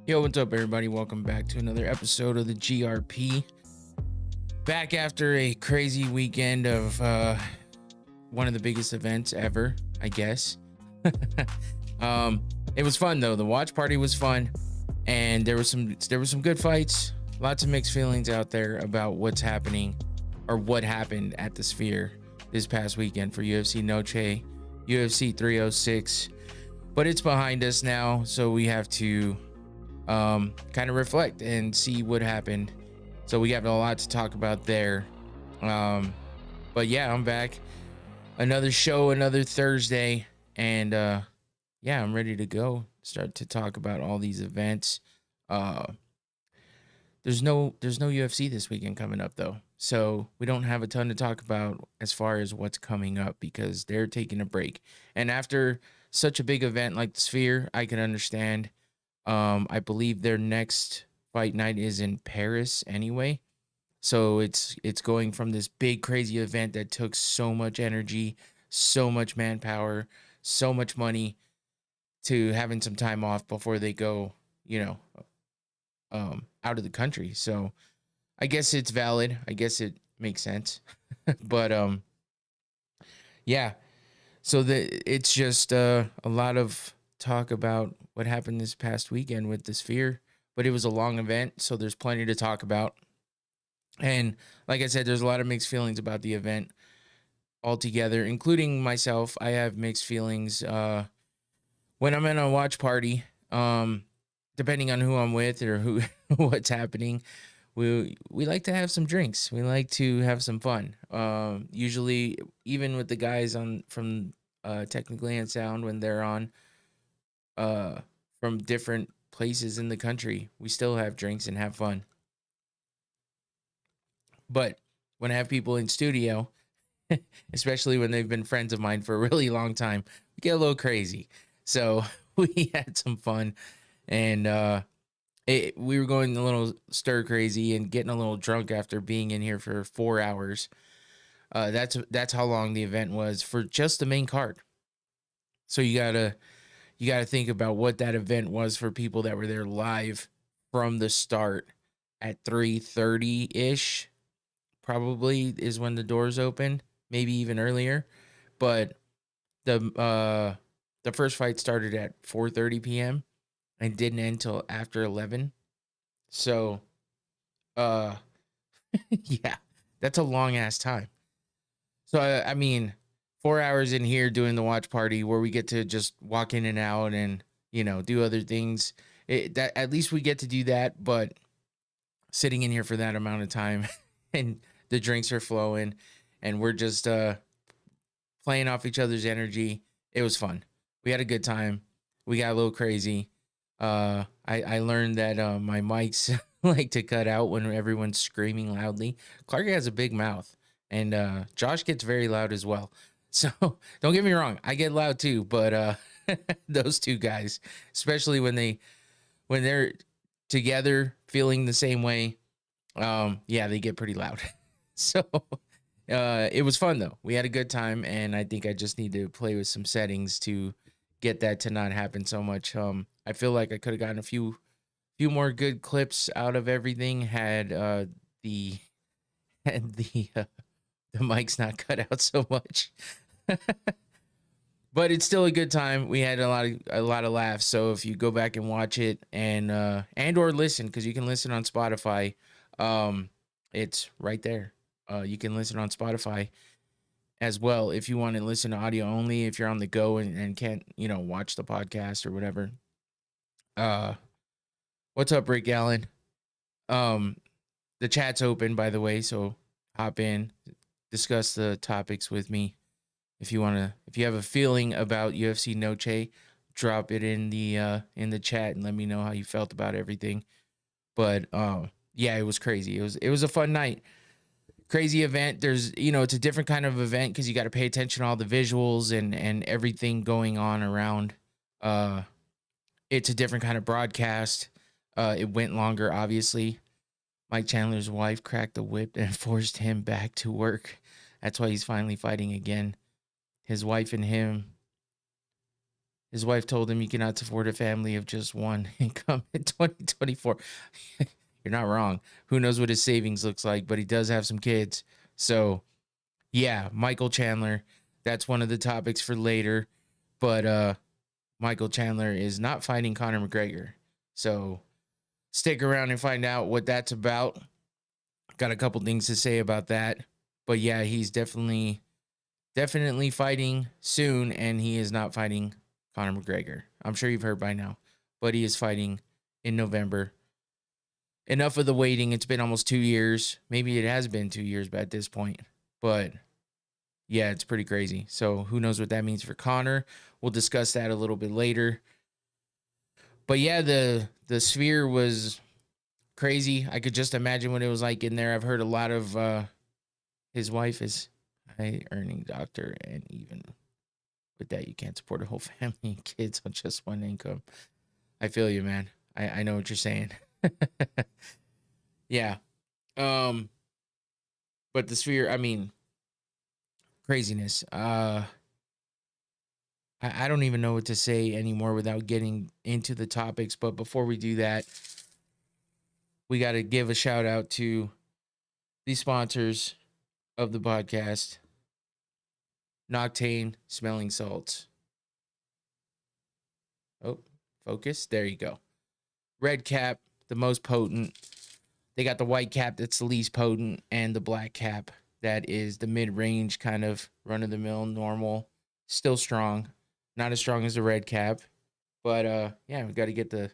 Yo, what's up, everybody? Welcome back to another episode of the GRP. Back after a crazy weekend of one of the biggest events ever, I guess. It was fun though. The watch party was fun, and there was some good fights. Lots of mixed feelings out there about what's happening or what happened at the Sphere this past weekend for UFC Noche, UFC 306. But it's behind us now, so we have to kind of reflect and see what happened. So we got a lot to talk about there. But yeah, I'm back. Another show, another Thursday, and yeah, I'm ready to go. Start to talk about all these events. There's no UFC this weekend coming up though, so we don't have a ton to talk about as far as what's coming up because they're taking a break. And after such a big event like the Sphere, I can understand. I believe their next fight night is in Paris anyway. So it's going from this big crazy event that took so much energy, so much manpower, so much money to having some time off before they go, out of the country. So I guess it's valid. I guess it makes sense. But yeah. So it's just a lot of talk about what happened this past weekend with the Sphere, but it was a long event, so there's plenty to talk about. And like I said, there's a lot of mixed feelings about the event altogether, including myself. I have mixed feelings when I'm in a watch party, depending on who I'm with or who what's happening. We like to have some drinks. We like to have some fun. Usually, even with the guys from Technically and Sound, when they're on from different places in the country, we still have drinks and have fun. But when I have people in studio, especially when they've been friends of mine for a really long time, we get a little crazy. So we had some fun, and we were going a little stir crazy and getting a little drunk after being in here for 4 hours. That's how long the event was for just the main card. So you gotta think about what that event was for people that were there live from the start at 3:30 ish. Probably is when the doors open, maybe even earlier. But the first fight started at 4:30 p.m. and didn't end till after 11. So yeah, that's a long ass time. So I mean, 4 hours in here doing the watch party where we get to just walk in and out and do other things. That at least we get to do that, but sitting in here for that amount of time and the drinks are flowing and we're just playing off each other's energy. It was fun. We had a good time. We got a little crazy. I learned that my mics like to cut out when everyone's screaming loudly. Clark has a big mouth, and Josh gets very loud as well. So don't get me wrong, I get loud too, but those two guys, especially when they're together feeling the same way, yeah, they get pretty loud. So it was fun though. We had a good time, and I think I just need to play with some settings to get that to not happen so much. I feel like I could have gotten a few more good clips out of everything had the mic's not cut out so much. But it's still a good time. We had a lot of laughs. So if you go back and watch it and or listen, because you can listen on Spotify, it's right there. You can listen on Spotify as well if you want to listen to audio only, if you're on the go and can't watch the podcast or whatever. What's up, Rick Allen? The chat's open, by the way, so hop in, discuss the topics with me. If you have a feeling about UFC Noche, drop it in the chat and let me know how you felt about everything. But yeah, it was crazy. It was a fun night. Crazy event. There's it's a different kind of event because you got to pay attention to all the visuals and everything going on around. It's a different kind of broadcast. It went longer, obviously. Mike Chandler's wife cracked the whip and forced him back to work. That's why he's finally fighting again. His wife and him His wife told him he cannot support a family of just one income in 2024. You're not wrong. Who knows what his savings looks like, but he does have some kids. So, yeah, Michael Chandler, that's one of the topics for later. But Michael Chandler is not fighting Conor McGregor. So, stick around and find out what that's about. Got a couple things to say about that. But yeah, he's definitely fighting soon, and he is not fighting Conor McGregor. I'm sure you've heard by now, but he is fighting in November. Enough of the waiting. It's been almost 2 years. Maybe it has been 2 years at this point, but yeah, it's pretty crazy. So who knows what that means for Conor? We'll discuss that a little bit later. But yeah, the Sphere was crazy. I could just imagine what it was like in there. I've heard a lot of his wife is high earning doctor, and even with that, you can't support a whole family and kids on just one income. I feel you, man. I know what you're saying. Yeah. But the Sphere, I mean, craziness. I don't even know what to say anymore without getting into the topics. But before we do that, we got to give a shout out to the sponsors of the podcast. Noctane smelling salts. Oh, focus. There you go. Red cap, the most potent. They got the white cap that's the least potent, and the black cap that is the mid-range kind of run-of-the-mill, normal, still strong. Not as strong as the red cap, but yeah, we got to get the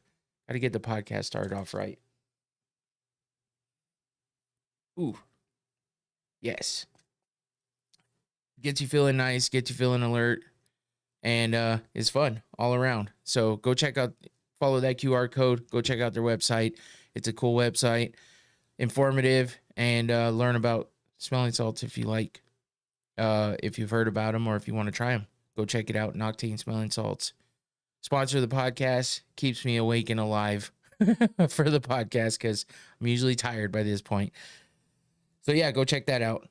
podcast started off right. Ooh, yes. Gets you feeling nice, gets you feeling alert, and it's fun all around. So go check out, follow that QR code, go check out their website. It's a cool website, informative, and learn about smelling salts if you like. If you've heard about them or if you want to try them, go check it out. Noctane smelling salts. Sponsor of the podcast, keeps me awake and alive for the podcast because I'm usually tired by this point. So yeah, go check that out.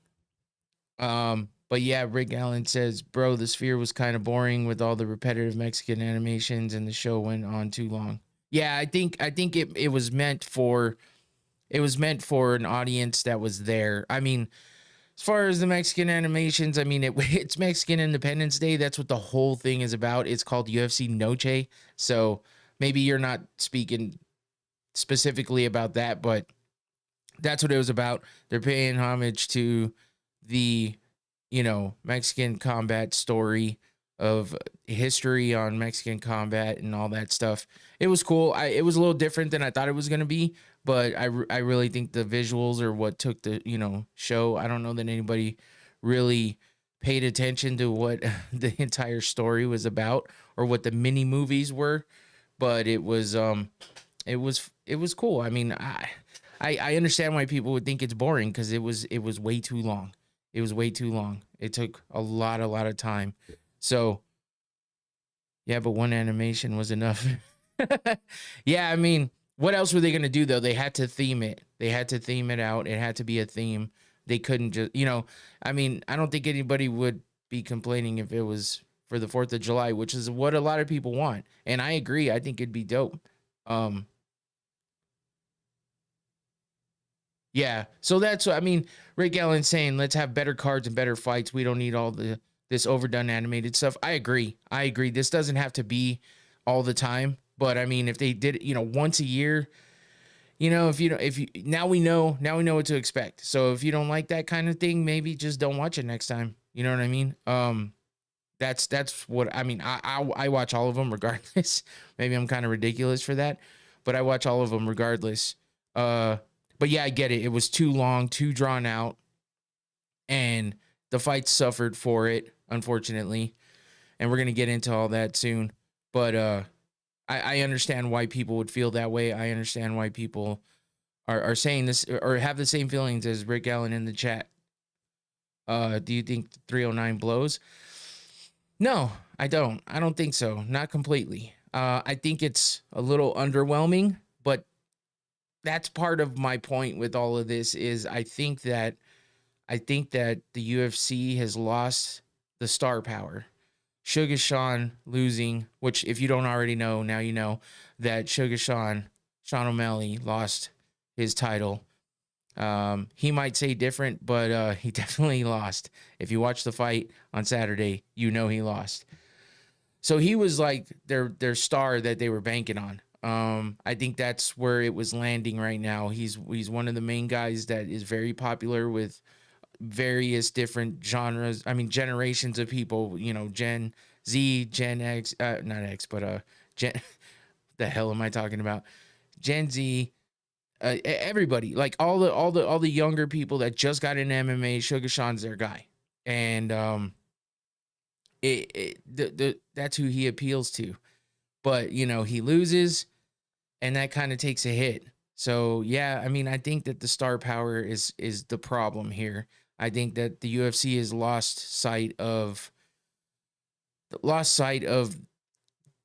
But yeah, Rick Allen says, bro, the Sphere was kind of boring with all the repetitive Mexican animations and the show went on too long. Yeah, I think it was meant for an audience that was there. I mean, as far as the Mexican animations, I mean, it's Mexican Independence Day. That's what the whole thing is about. It's called UFC Noche. So maybe you're not speaking specifically about that, but that's what it was about. They're paying homage to the, Mexican combat story of history on Mexican combat and all that stuff. It was cool. It was a little different than I thought it was going to be, but I really think the visuals are what took the, show. I don't know that anybody really paid attention to what the entire story was about or what the mini movies were, but it was cool. I mean, I understand why people would think it's boring because it was way too long. It was way too long. It took a lot of time. So, yeah, but one animation was enough. Yeah, I mean, what else were they going to do, though? They had to theme it. They had to theme it out. It had to be a theme. They couldn't just, I mean, I don't think anybody would be complaining if it was for the 4th of July, which is what a lot of people want. And I agree. I think it'd be dope. Yeah, so that's what I mean. Rick Allen saying, let's have better cards and better fights. We don't need all this overdone animated stuff. I agree. This doesn't have to be all the time, but I mean, if they did it, once a year, now we know what to expect. So if you don't like that kind of thing, maybe just don't watch it next time. You know what I mean? That's what I mean. I watch all of them regardless. Maybe I'm kind of ridiculous for that, but I watch all of them regardless. But yeah, I get it. It was too long, too drawn out, and the fight suffered for it, unfortunately. And we're going to get into all that soon. But I understand why people would feel that way. I understand why people are saying this or have the same feelings as Rick Allen in the chat. Do you think 309 blows? No, I don't. I don't think so. Not completely. I think it's a little underwhelming, but that's part of my point with all of this is I think that the UFC has lost the star power. Suga Sean losing, which if you don't already know, now you know that Sean O'Malley lost his title. He might say different, but he definitely lost. If you watch the fight on Saturday, you know he lost. So he was like their star that they were banking on. I think that's where it was landing right now. He's one of the main guys that is very popular with various different genres. I mean, generations of people, you know, Gen Z, Gen X, not X, but Gen, the hell am I talking about? Gen Z, everybody, like all the younger people that just got into MMA, Suga Sean's their guy. And that's who he appeals to. But, you know, he loses and that kind of takes a hit. So, yeah, I mean, I think that the star power is the problem here. I think that the UFC has lost sight of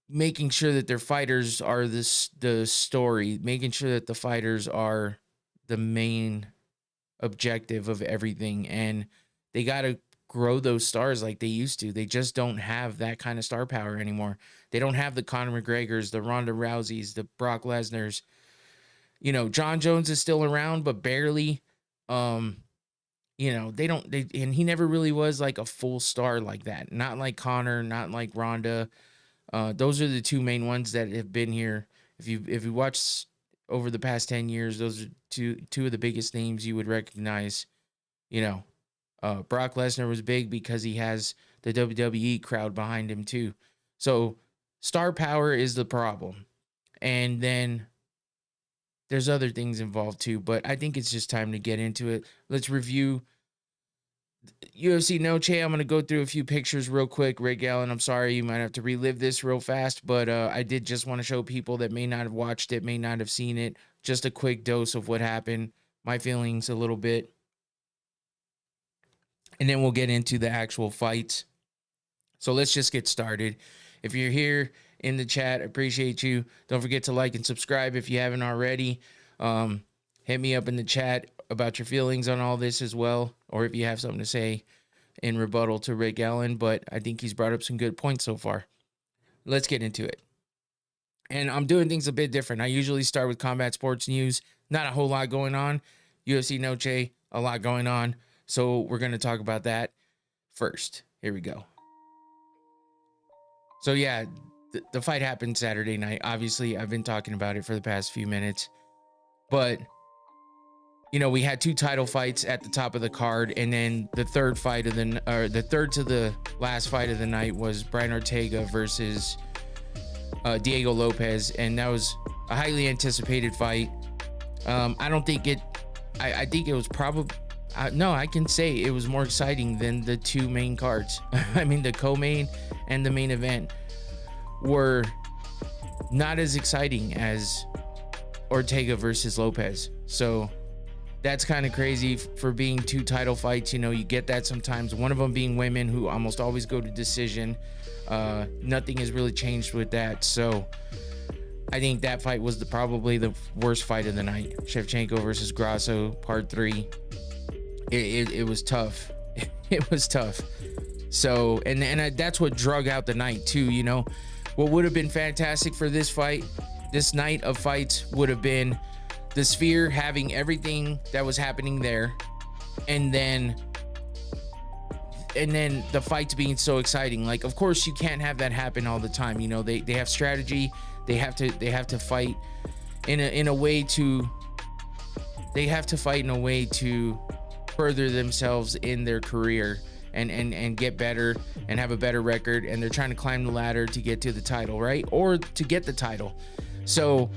making sure that their fighters are the story, making sure that the fighters are the main objective of everything. And they got to grow those stars like they used to. They just don't have that kind of star power anymore. They don't have the Conor McGregors, the Ronda Rouseys, the Brock Lesnars. You know, John Jones is still around, but barely. You know, and he never really was like a full star like that. Not like Conor, not like Ronda. Those are the two main ones that have been here. If you watch over the past 10 years, those are two of the biggest names you would recognize. You know, Brock Lesnar was big because he has the WWE crowd behind him too. So star power is the problem. And then there's other things involved too, but I think it's just time to get into it. Let's review UFC Noche. I'm going to go through a few pictures real quick. Rick Allen, I'm sorry, you might have to relive this real fast, but I did just want to show people that may not have watched it, may not have seen it, just a quick dose of what happened, my feelings a little bit. And then we'll get into the actual fights. So let's just get started. If you're here in the chat, appreciate you. Don't forget to like and subscribe if you haven't already. Hit me up in the chat about your feelings on all this as well, or if you have something to say in rebuttal to Rick Allen, but I think he's brought up some good points so far. Let's get into it. And I'm doing things a bit different. I usually start with combat sports news. Not a whole lot going on. UFC Noche, a lot going on. So we're going to talk about that first. Here we go. So yeah, the fight happened Saturday night. Obviously, I've been talking about it for the past few minutes. But, you know, we had two title fights at the top of the card. And then the third to the last fight of the night was Brian Ortega versus Diego Lopes. And that was a highly anticipated fight. I don't think it... I think it was probably... no, I can say it was more exciting than the two main cards. I mean, the co-main and the main event were not as exciting as Ortega versus Lopes. So that's kind of crazy for being two title fights. You know, you get that sometimes. One of them being women who almost always go to decision. Nothing has really changed with that. So I think that fight was probably the worst fight of the night. Shevchenko versus Grasso, part 3. It was tough. It was tough. So, and that's what drug out the night too, you know. What would have been fantastic for this fight, this night of fights, would have been the Sphere having everything that was happening there, and then the fights being so exciting. Like, of course you can't have that happen all the time, you know. They have strategy. They have to fight in a way to further themselves in their career and get better and have a better record, and they're trying to climb the ladder to get to the title, right? Or to get the title. So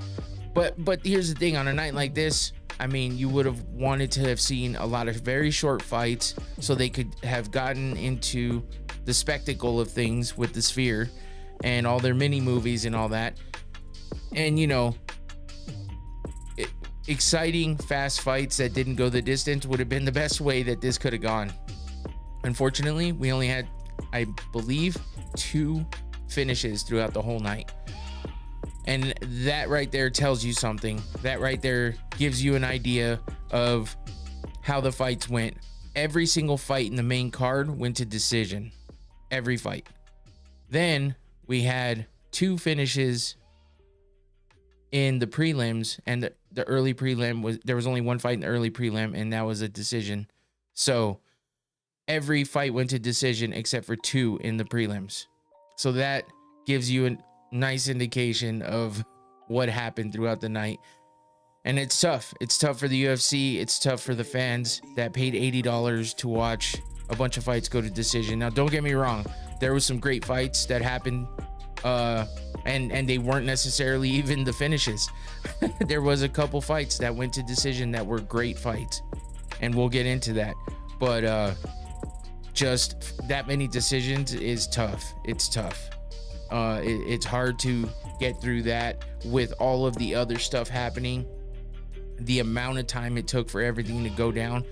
but here's the thing, on a night like this, I mean, you would have wanted to have seen a lot of very short fights so they could have gotten into the spectacle of things with the Sphere and all their mini movies and all that. And, you know, exciting, fast fights that didn't go the distance would have been the best way that this could have gone. Unfortunately, we only had, I believe, 2 finishes throughout the whole night. And that right there tells you something. That right there gives you an idea of how the fights went. Every single fight in the main card went to decision. Every fight. Then we had 2 finishes in the prelims, and the early prelim there was only 1 fight in the early prelim, and that was a decision. So every fight went to decision except for 2 in the prelims. So that gives you a nice indication of what happened throughout the night. And it's tough. It's tough for the UFC. It's tough for the fans that paid $80 to watch a bunch of fights go to decision. Now, don't get me wrong. There was some great fights that happened, and they weren't necessarily even the finishes. There was a couple fights that went to decision that were great fights, and we'll get into that. But just that many decisions is tough. It's tough. It's hard to get through that with all of the other stuff happening. The amount of time it took for everything to go down,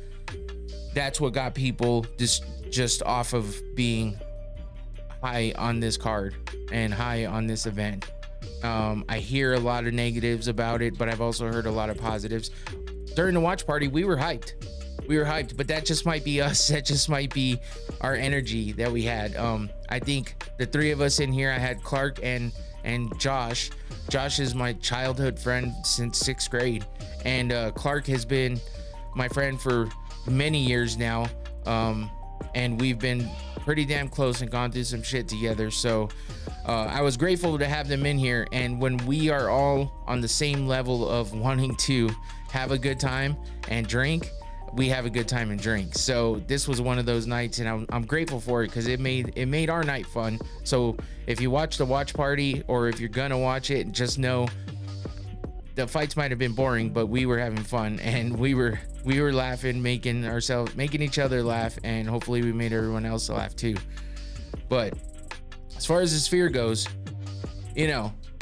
that's what got people just off of being high on this card and high on this event. I hear a lot of negatives about it, but I've also heard a lot of positives. During the watch party, we were hyped, but that just might be us. That just might be our energy that we had. I think the 3 of us in here, I had Clark and Josh. Josh is my childhood friend since 6th grade, and Clark has been my friend for many years now, and we've been pretty damn close and gone through some shit together. So I was grateful to have them in here, and when we are all on the same level of wanting to have a good time and drink, we have a good time and drink. So this was one of those nights, and I'm grateful for it because it made our night fun. So if you watch the watch party, or if you're gonna watch it, just know the fights might have been boring, but we were having fun, and we were laughing, making each other laugh, and hopefully we made everyone else laugh too. But as far as the sphere goes,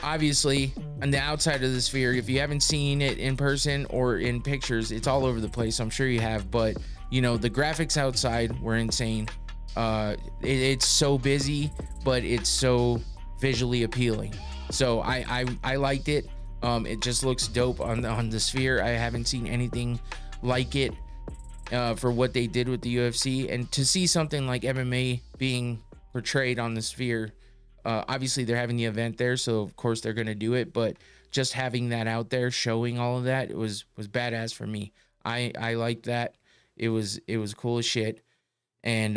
obviously on the outside of the sphere, if you haven't seen it in person or in pictures, it's all over the place. I'm sure you have, but the graphics outside were insane. It's so busy, but it's so visually appealing. So I liked it. It just looks dope on the sphere. I haven't seen anything like it for what they did with the UFC, and to see something like MMA being portrayed on the sphere. Obviously they're having the event there, so of course they're going to do it, but just having that out there, showing all of that, it was badass for me. I liked that. It was cool as shit. And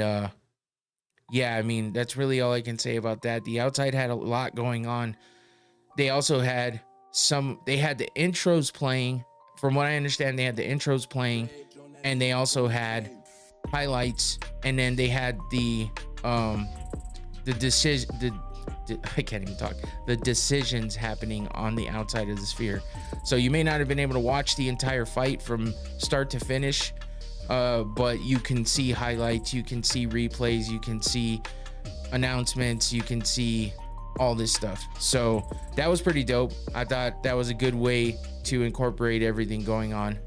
yeah, I mean, that's really all I can say about that. The outside had a lot going on. They also had the intros playing. From what I understand, they had the intros playing, and they also had highlights, and then they had the decisions happening on the outside of the sphere. So you may not have been able to watch the entire fight from start to finish, but you can see highlights, you can see replays, you can see announcements, you can see all this stuff. So that was pretty dope. I thought that was a good way to incorporate everything going on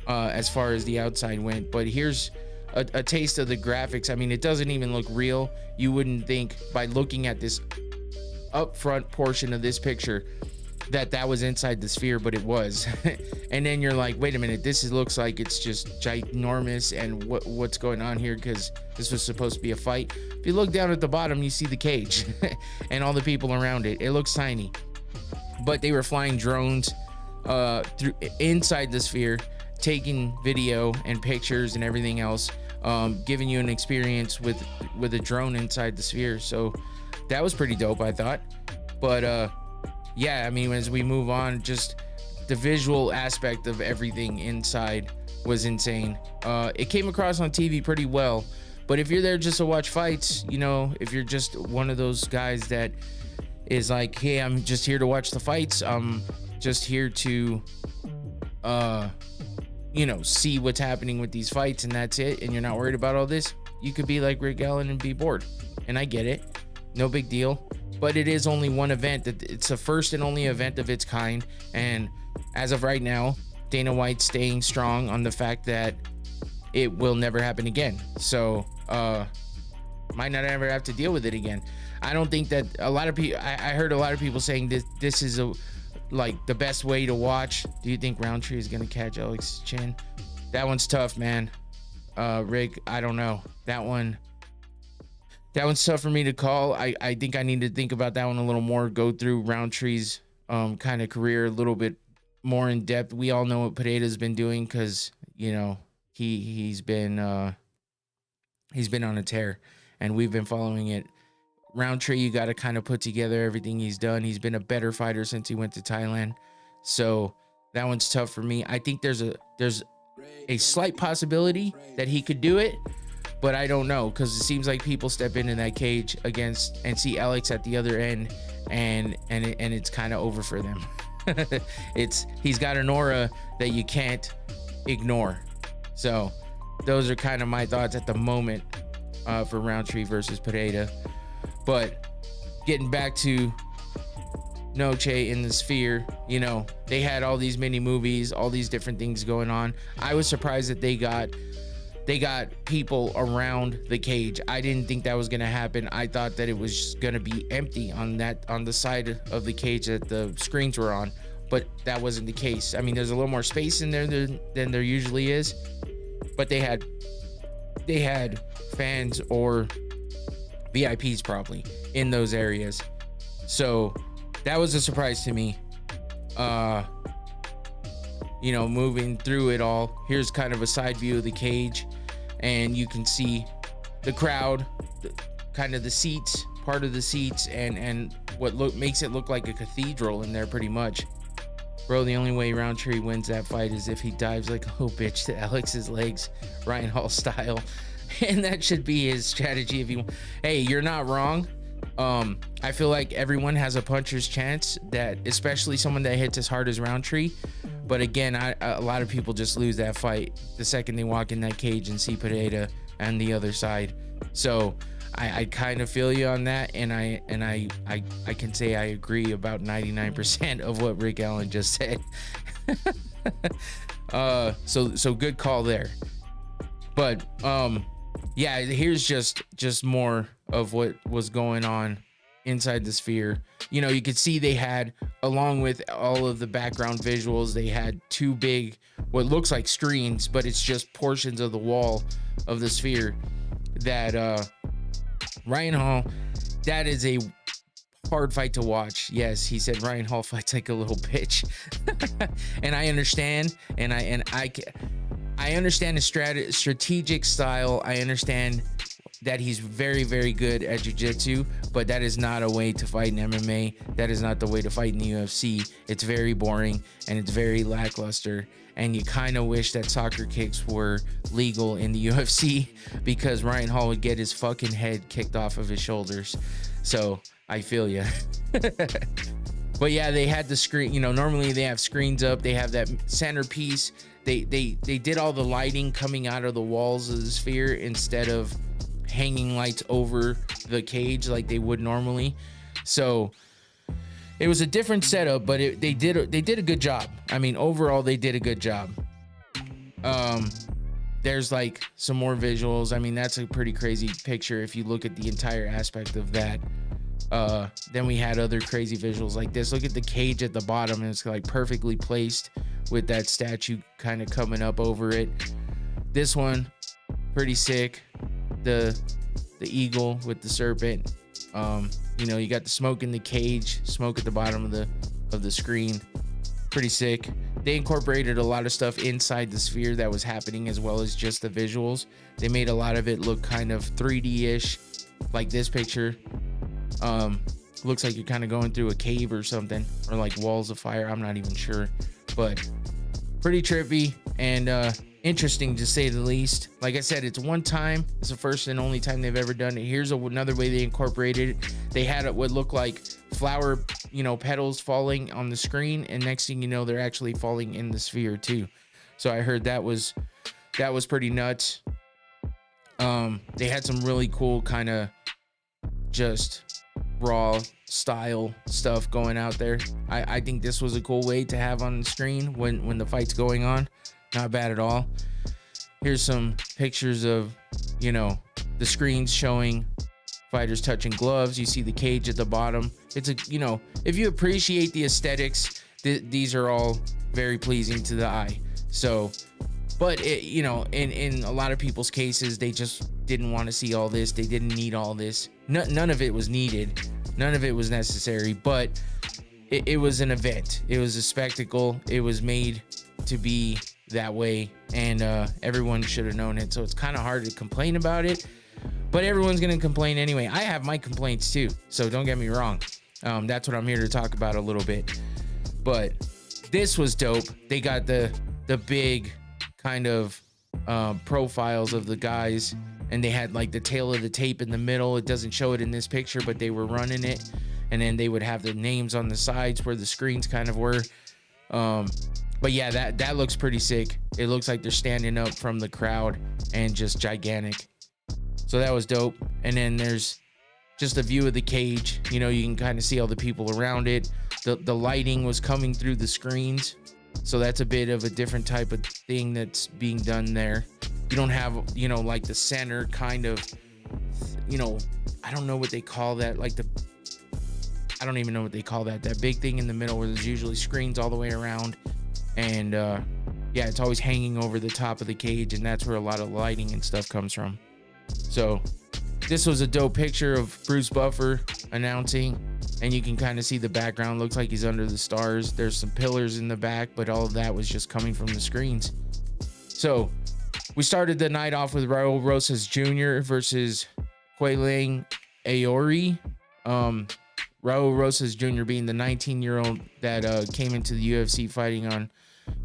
as far as the outside went. But here's a taste of the graphics. I mean, it doesn't even look real. You wouldn't think by looking at this up front portion of this picture that was inside the sphere, but it was. And then you're like, wait a minute, looks like it's just ginormous, and what's going on here, because this was supposed to be a fight. If you look down at the bottom, you see the cage and all the people around it. It looks tiny, but they were flying drones through inside the sphere, taking video and pictures and everything else, giving you an experience with a drone inside the sphere. So that was pretty dope, I thought. But yeah, I mean, as we move on, just the visual aspect of everything inside was insane. It came across on TV pretty well, but if you're there just to watch fights, if you're just one of those guys that is like, hey, I'm just here to watch the fights, I'm just here to see what's happening with these fights, and that's it, and you're not worried about all this, you could be like Rick Allen and be bored. And I get it, no big deal. But it is only one event. It's the first and only event of its kind, and as of right now, Dana White's staying strong on the fact that it will never happen again. So might not ever have to deal with it again. I don't think that a lot of people, I heard a lot of people saying this is like the best way to watch. Do you think Roundtree is gonna catch Alex's chin? That one's tough, man. Rick, I don't know. That one, That one's tough for me to call. I think I need to think about that one a little more, go through Roundtree's kind of career a little bit more in depth. We all know what Pereira's been doing because, you know, he's been on a tear and we've been following it. Roundtree, you got to kind of put together everything he's done. He's been a better fighter since he went to Thailand. So that one's tough for me. I think there's a slight possibility that he could do it, but I don't know, because it seems like people step into that cage against and see Alex at the other end, and it's kind of over for them. He's got an aura that you can't ignore. So those are kind of my thoughts at the moment for Roundtree versus Pereira. But getting back to Noche in the Sphere, you know, they had all these mini movies, all these different things going on. I was surprised that they got people around the cage. I didn't think that was gonna happen. I thought that it was just gonna be empty on the side of the cage that the screens were on, but that wasn't the case. I mean, there's a little more space in there than there usually is, but they had fans or VIPs probably in those areas. So that was a surprise to me. You know, moving through it all, here's kind of a side view of the cage, and you can see the crowd, kind of the seats, part of the seats, and what makes it look like a cathedral in there pretty much. Bro, the only way Roundtree wins that fight is if he dives like a little bitch to Alex's legs, Ryan Hall style. And that should be his strategy if you. Hey, you're not wrong. I feel like everyone has a puncher's chance, that especially someone that hits as hard as Roundtree. But again, a lot of people just lose that fight the second they walk in that cage and see Pereira on the other side. So I kind of feel you on that, and I can say I agree about 99% of what Rick Allen just said. So good call there. But yeah, here's just more of what was going on inside the Sphere. You know, you could see they had, along with all of the background visuals, they had two big, what looks like screens, but it's just portions of the wall of the Sphere that Ryan Hall, that is a hard fight to watch. Yes, he said Ryan Hall fights like a little bitch. And I understand, and I understand his strategic style. I understand that he's very, very good at jiu-jitsu, but that is not a way to fight in MMA. That is not the way to fight in the UFC. It's very boring and it's very lackluster. And you kind of wish that soccer kicks were legal in the UFC, because Ryan Hall would get his fucking head kicked off of his shoulders. So I feel you. But yeah, they had the screen, you know, normally they have screens up. They have that centerpiece. They did all the lighting coming out of the walls of the Sphere instead of hanging lights over the cage like they would normally. So it was a different setup, but they did a good job. I mean, overall they did a good job. There's like some more visuals. I mean, that's a pretty crazy picture if you look at the entire aspect of that. Then we had other crazy visuals like this. Look at the cage at the bottom, and it's like perfectly placed with that statue kind of coming up over it. This one, pretty sick. The eagle with the serpent. You know, you got the smoke in the cage, smoke at the bottom of the screen. Pretty sick. They incorporated a lot of stuff inside the Sphere that was happening, as well as just the visuals. They made a lot of it look kind of 3D-ish, like this picture. Looks like you're kind of going through a cave or something, or like walls of fire. I'm not even sure, but pretty trippy and interesting to say the least. Like I said, it's one time. It's the first and only time they've ever done it. Here's another way they incorporated it. They had what looked like flower, you know, petals falling on the screen, and next thing you know, they're actually falling in the Sphere too. So I heard that was pretty nuts. They had some really cool kind of just raw style stuff going out there. I think this was a cool way to have on the screen when the fight's going on. Not bad at all. Here's some pictures of, you know, the screens showing fighters touching gloves. You see the cage at the bottom. It's a, you know, if you appreciate the aesthetics, these are all very pleasing to the eye. So, But it, you know, in a lot of people's cases, they just didn't want to see all this. They didn't need all this. None of it was needed. None of it was necessary, but it was an event. It was a spectacle. It was made to be that way, and everyone should have known it. So it's kind of hard to complain about it, but everyone's gonna complain anyway. I have my complaints too, so don't get me wrong. That's what I'm here to talk about a little bit. But this was dope. They got the big kind of profiles of the guys, and they had like the tail of the tape in the middle. It doesn't show it in this picture, but they were running it, and then they would have the names on the sides where the screens kind of were. But yeah, that looks pretty sick. It looks like they're standing up from the crowd and just gigantic. So that was dope. And then there's just a view of the cage. You know, you can kind of see all the people around it. The lighting was coming through the screens, so that's a bit of a different type of thing that's being done there. You don't have, you know, like the center kind of, you know, I don't know what they call that, like I don't even know what they call that big thing in the middle where there's usually screens all the way around. And yeah, it's always hanging over the top of the cage, and that's where a lot of lighting and stuff comes from. So this was a dope picture of Bruce Buffer announcing, and you can kind of see the background. Looks like he's under the stars. There's some pillars in the back, but all of that was just coming from the screens. So we started the night off with Raul Rosas Jr. versus Quaylang Aori. Raul Rosas Jr. being the 19-year-old that came into the UFC fighting on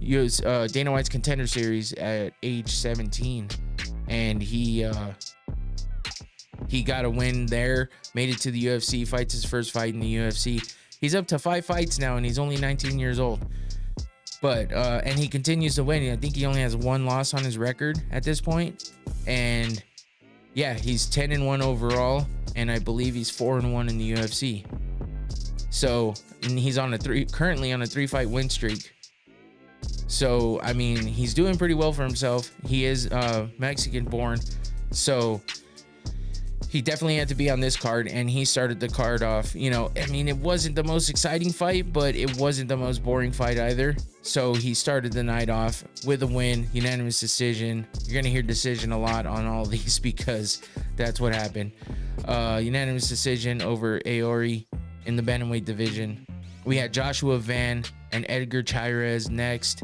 Dana White's Contender Series at age 17, and he got a win there, made it to the UFC, fights his first fight in the UFC. He's up to 5 fights now, and he's only 19 years old. But and he continues to win. I think he only has 1 loss on his record at this point, and yeah, he's 10-1 overall, and I believe he's 4-1 in the UFC. So, and he's on currently on a 3-fight win streak. So, I mean, he's doing pretty well for himself. He is Mexican born, so he definitely had to be on this card, and he started the card off. You know, I mean, it wasn't the most exciting fight, but it wasn't the most boring fight either. So he started the night off with a win, unanimous decision. You're gonna hear decision a lot on all these because that's what happened. Unanimous decision over Aori in the bantamweight division. We had Joshua Van and Edgar Chairez next.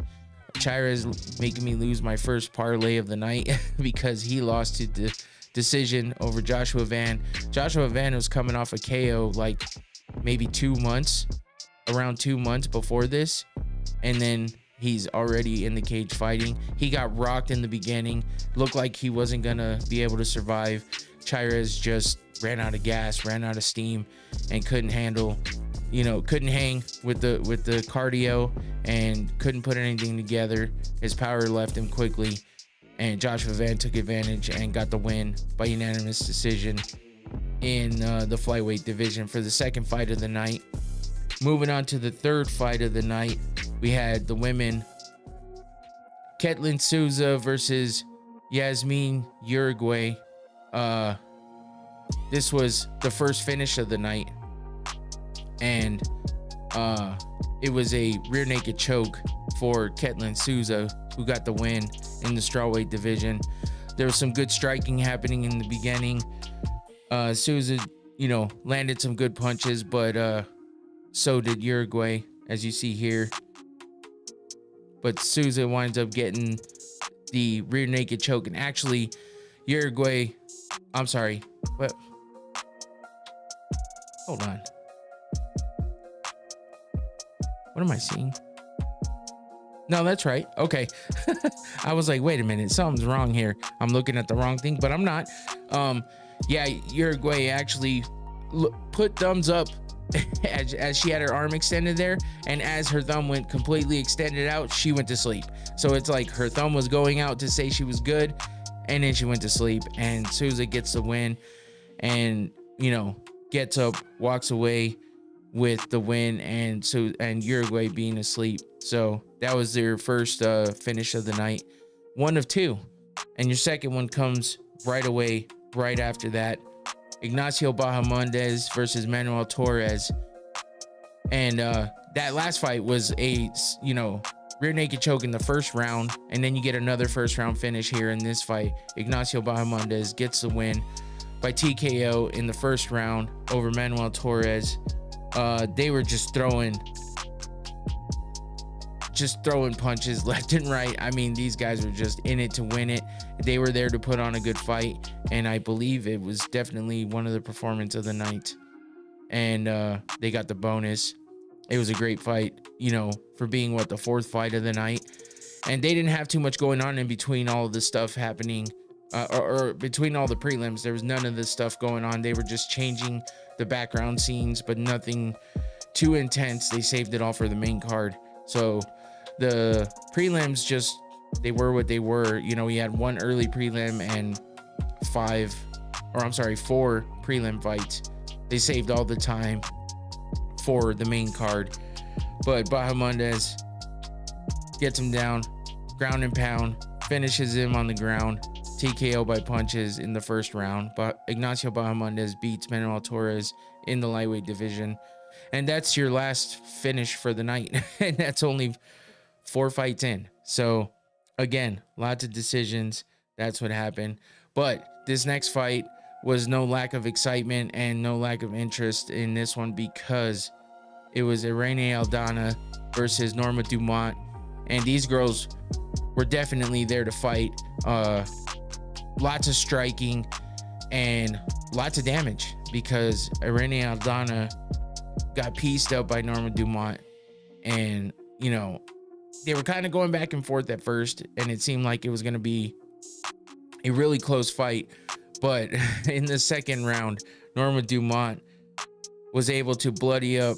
Chairez making me lose my first parlay of the night because he lost to the decision over Joshua Van. Joshua Van was coming off a KO like maybe 2 months, around 2 months before this, and then he's already in the cage fighting. He got rocked in the beginning, looked like he wasn't gonna be able to survive. Chairez just ran out of gas, ran out of steam, and couldn't handle, you know, couldn't hang with the cardio and couldn't put anything together. His power left him quickly, and Joshua Van took advantage and got the win by unanimous decision in the flyweight division for the second fight of the night. Moving on to the third fight of the night, we had the women, Ketlin Souza versus Yasmin Uruguay. This was the first finish of the night, and it was a rear naked choke for Ketlin Souza, who got the win in the strawweight division. There was some good striking happening in the beginning. Souza, you know, landed some good punches, but so did Uruguay, as you see here. But Souza winds up getting the rear naked choke, and actually Uruguay, I'm sorry, what? Hold on. What am I seeing? No, that's right. Okay. I was like, wait a minute, something's wrong here. I'm looking at the wrong thing, but I'm not. Yeah, Uruguay actually put thumbs up as she had her arm extended there, and as her thumb went completely extended out, she went to sleep. So it's like her thumb was going out to say she was good, and then she went to sleep, and Souza gets the win, and, you know, gets up, walks away with the win, and Uruguay being asleep. So that was their first finish of the night, 1 of 2, and your second one comes right away, right after that. Ignacio Bahamondes versus Manuel Torres, and that last fight was a, you know, rear naked choke in the first round, and then you get another first round finish here in this fight. Ignacio Bahamondes gets the win by TKO in the first round over Manuel Torres. They were just throwing punches left and right. I mean, these guys were just in it to win it. They were there to put on a good fight, and I believe it was definitely one of the performances of the night. And they got the bonus. It was a great fight, you know, for being the fourth fight of the night. And they didn't have too much going on in between all of the stuff happening, or between all the prelims. There was none of this stuff going on. They were just changing the background scenes, but nothing too intense. They saved it all for the main card. So the prelims they were what they were. You know, we had one early prelim and 4 prelim fights. They saved all the time for the main card. But Bahamondes gets him down, ground and pound, finishes him on the ground, TKO by punches in the first round. But Ignacio Bahamondes beats Manuel Torres in the lightweight division. And that's your last finish for the night. And that's only 4 fights in. So again, lots of decisions. That's what happened. But this next fight was no lack of excitement and no lack of interest in this one, because it was Irene Aldana versus Norma Dumont. And these girls were definitely there to fight. Lots of striking and lots of damage, because Irene Aldana got pieced up by Norma Dumont. And, you know, they were kind of going back and forth at first, and it seemed like it was going to be a really close fight. But in the second round, Norma Dumont was able to bloody up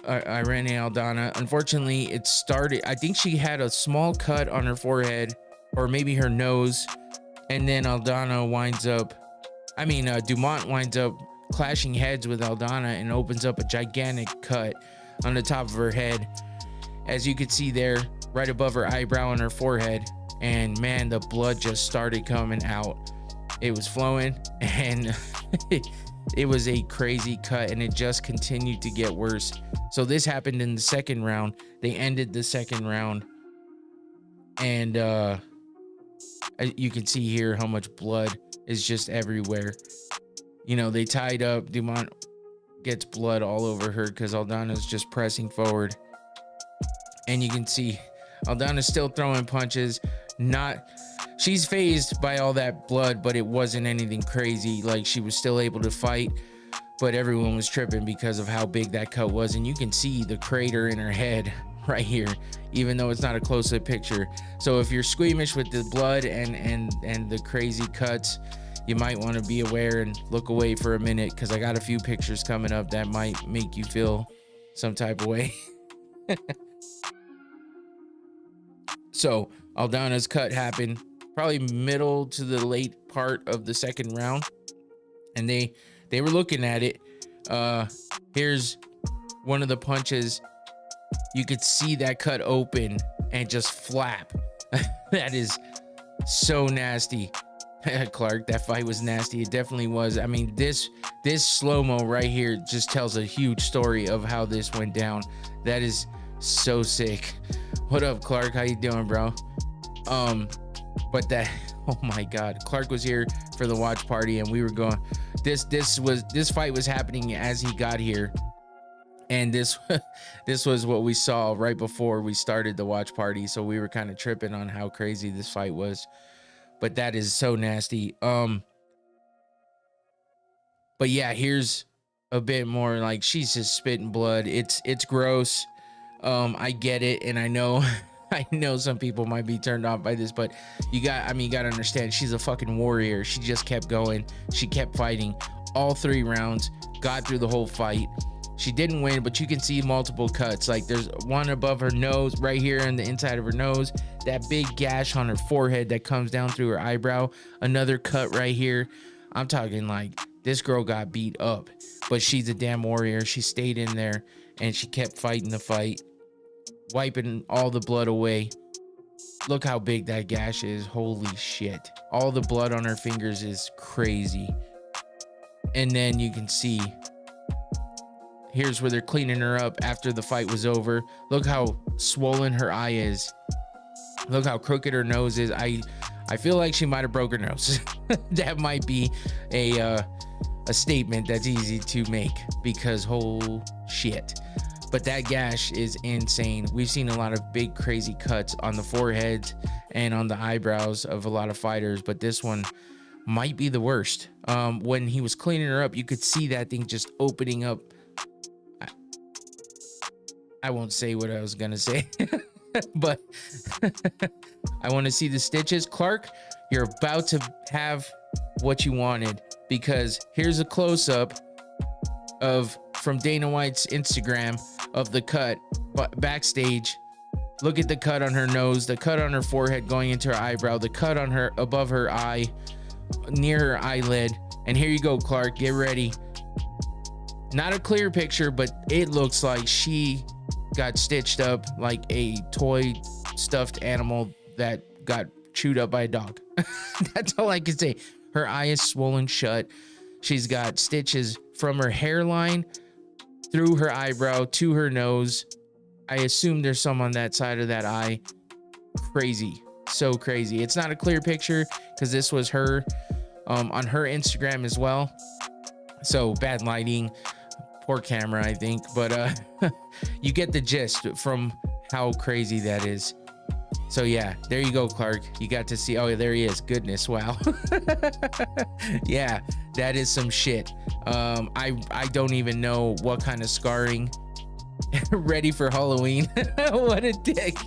Irene Aldana. Unfortunately, it started, I think she had a small cut on her forehead, or maybe her nose, and then Dumont winds up clashing heads with Aldana and opens up a gigantic cut on the top of her head, as you could see there, right above her eyebrow and her forehead. And man, the blood just started coming out. It was flowing, and it was a crazy cut, and it just continued to get worse. So this happened in the second round. They ended the second round, and you can see here how much blood is just everywhere. You know, they tied up. Dumont gets blood all over her because Aldana's just pressing forward, and you can see Aldana's still throwing punches. She's phased by all that blood, but it wasn't anything crazy. Like, she was still able to fight, but everyone was tripping because of how big that cut was. And you can see the crater in her head right here, even though it's not a close-up picture. So if you're squeamish with the blood and the crazy cuts, you might want to be aware and look away for a minute, because I got a few pictures coming up that might make you feel some type of way. So Aldana's cut happened probably middle to the late part of the second round, and they were looking at it. Here's one of the punches. You could see that cut open and just flap. That is so nasty. Clark, that fight was nasty. It definitely was. I mean, this slow-mo right here just tells a huge story of how this went down. That is so sick. What up, Clark? How you doing, bro? But that, oh my God, Clark was here for the watch party, and we were going. This fight was happening as he got here, and this was what we saw right before we started the watch party. So we were kind of tripping on how crazy this fight was. But that is so nasty. But yeah, here's a bit more. Like, she's just spitting blood. It's gross. I get it, and I know some people might be turned off by this, but you got to understand, she's a fucking warrior. She just kept going. She kept fighting all 3 rounds, got through the whole fight. She didn't win, but you can see multiple cuts. Like, there's one above her nose, right here in the inside of her nose, that big gash on her forehead that comes down through her eyebrow, another cut right here. I'm talking like, this girl got beat up, but she's a damn warrior. She stayed in there, and she kept fighting the fight, wiping all the blood away. Look how big that gash is. Holy shit. All the blood on her fingers is crazy. And then you can see here's where they're cleaning her up after the fight was over. Look how swollen her eye is. Look how crooked her nose is. I feel like she might have broke her nose. That might be a statement that's easy to make, because whole shit. But that gash is insane. We've seen a lot of big crazy cuts on the foreheads and on the eyebrows of a lot of fighters, but this one might be the worst. When he was cleaning her up, you could see that thing just opening up. I won't say what I was gonna say, but I want to see the stitches. Clark, you're about to have what you wanted, because here's a close-up from Dana White's Instagram of the cut backstage. Look at the cut on her nose, the cut on her forehead going into her eyebrow, the cut on her above her eye, near her eyelid. And here you go, Clark, get ready. Not a clear picture, but it looks like she got stitched up like a toy stuffed animal that got chewed up by a dog. That's all I can say. Her eye is swollen shut. She's got stitches from her hairline through her eyebrow to her nose. I assume there's some on that side of that eye. Crazy, so crazy. It's not a clear picture because this was her on her Instagram as well. So bad lighting, poor camera, I think. But you get the gist from how crazy that is. So yeah, there you go, Clark. You got to see. Oh, there he is. Goodness, wow. Yeah, that is some shit. I don't even know what kind of scarring. Ready for Halloween. What a dick.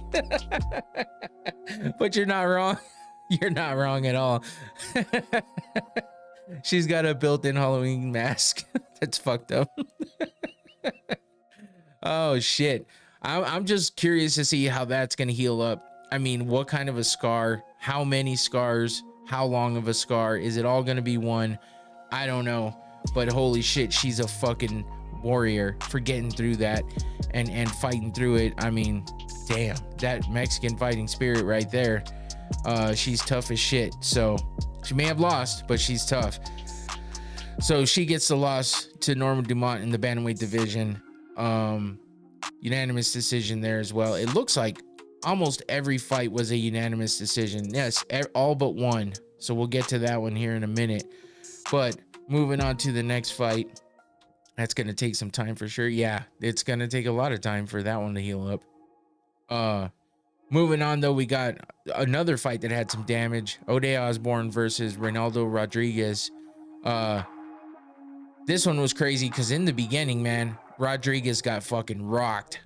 But you're not wrong. You're not wrong at all. She's got a built-in Halloween mask. That's fucked up. Oh shit. I'm just curious to see how that's gonna heal up. I mean, what kind of a scar? How many scars? How long of a scar? Is it all gonna be one? I don't know. But holy shit, she's a fucking warrior for getting through that and fighting through it. I mean, damn, that Mexican fighting spirit right there. She's tough as shit. So she may have lost, but she's tough. So she gets the loss to Norma Dumont in the bantamweight division. Unanimous decision there as well. It looks like almost every fight was a unanimous decision. Yes, all but one. So we'll get to that one here in a minute. But moving on to the next fight. That's going to take some time for sure. Yeah, it's going to take a lot of time for that one to heal up. Moving on, though, we got another fight that had some damage. Osbourne versus Reynaldo Rodriguez. This one was crazy because in the beginning, man, Rodriguez got fucking rocked.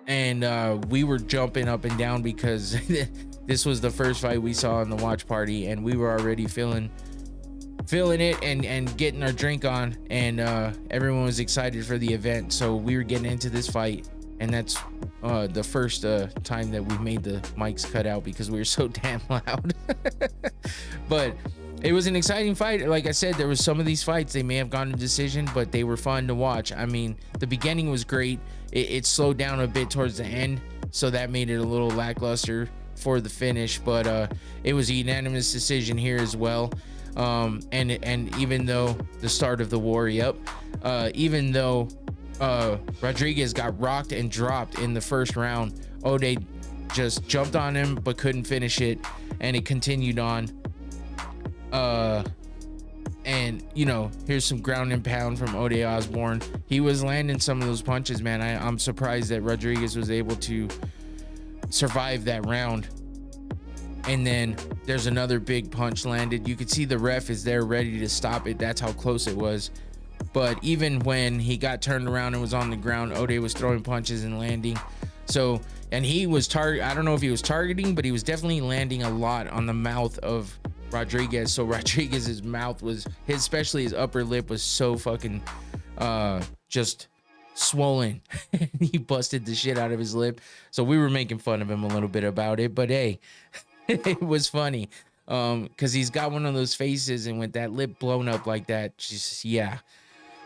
And we were jumping up and down because this was the first fight we saw in the watch party, and we were already feeling it and getting our drink on, and everyone was excited for the event. So we were getting into this fight, and that's the first time that we made the mics cut out because we were so damn loud. But it was an exciting fight. Like I said, there was some of these fights, they may have gone to decision, but they were fun to watch. I mean, the beginning was great. It slowed down a bit towards the end, so that made it a little lackluster for the finish. But it was a unanimous decision here as well. And even though the start of the war, even though Rodriguez got rocked and dropped in the first round, Ode just jumped on him but couldn't finish it, and it continued on. And you know, here's some ground and pound from Ode Osbourne. He was landing some of those punches, man. I'm surprised that Rodriguez was able to survive that round. And then there's another big punch landed. You could see the ref is there ready to stop it. That's how close it was. But even when he got turned around and was on the ground, Ode was throwing punches and landing. So, and he was I don't know if he was targeting, but he was definitely landing a lot on the mouth of Rodriguez. So Rodriguez's mouth was, especially his upper lip, was so fucking just swollen. He busted the shit out of his lip. So we were making fun of him a little bit about it, but hey, it was funny because he's got one of those faces, and with that lip blown up like that, just yeah.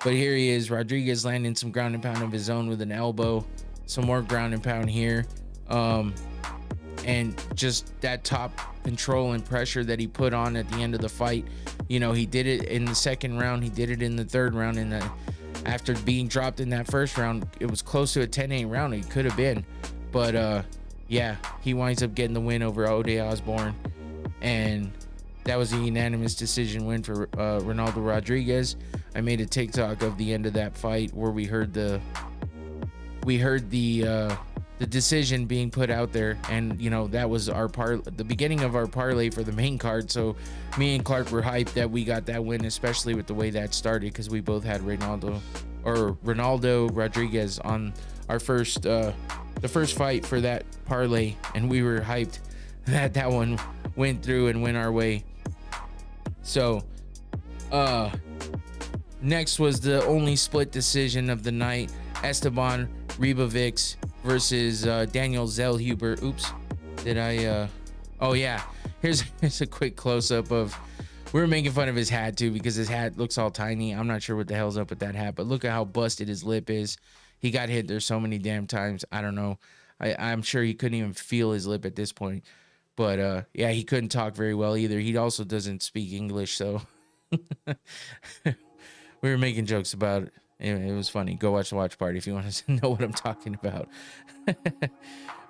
But here he is, Rodriguez landing some ground and pound of his own with an elbow, some more ground and pound here, and just that top control and pressure that he put on at the end of the fight. You know, he did it in the second round, he did it in the third round, and after being dropped in that first round. It was close to a 10-8 round. It could have been, but yeah, he winds up getting the win over Osbourne, and that was a unanimous decision win for Ronaldo Rodriguez. I made a TikTok of the end of that fight where we heard the decision being put out there, and you know, that was the beginning of our parlay for the main card. So me and Clark were hyped that we got that win, especially with the way that started, because we both had Ronaldo Rodriguez on our first the first fight for that parlay, and we were hyped that that one went through and went our way. So next was the only split decision of the night, Esteban Ribovics versus Daniel Zellhuber. Oops, did I oh yeah, here's a quick close-up of, we were making fun of his hat too, because his hat looks all tiny. I'm not sure what the hell's up with that hat, but look at how busted his lip is. He got hit there so many damn times. I don't know, I'm sure he couldn't even feel his lip at this point. But yeah, he couldn't talk very well either. He also doesn't speak English, so we were making jokes about it. It was funny. Go watch the watch party if you want to know what I'm talking about.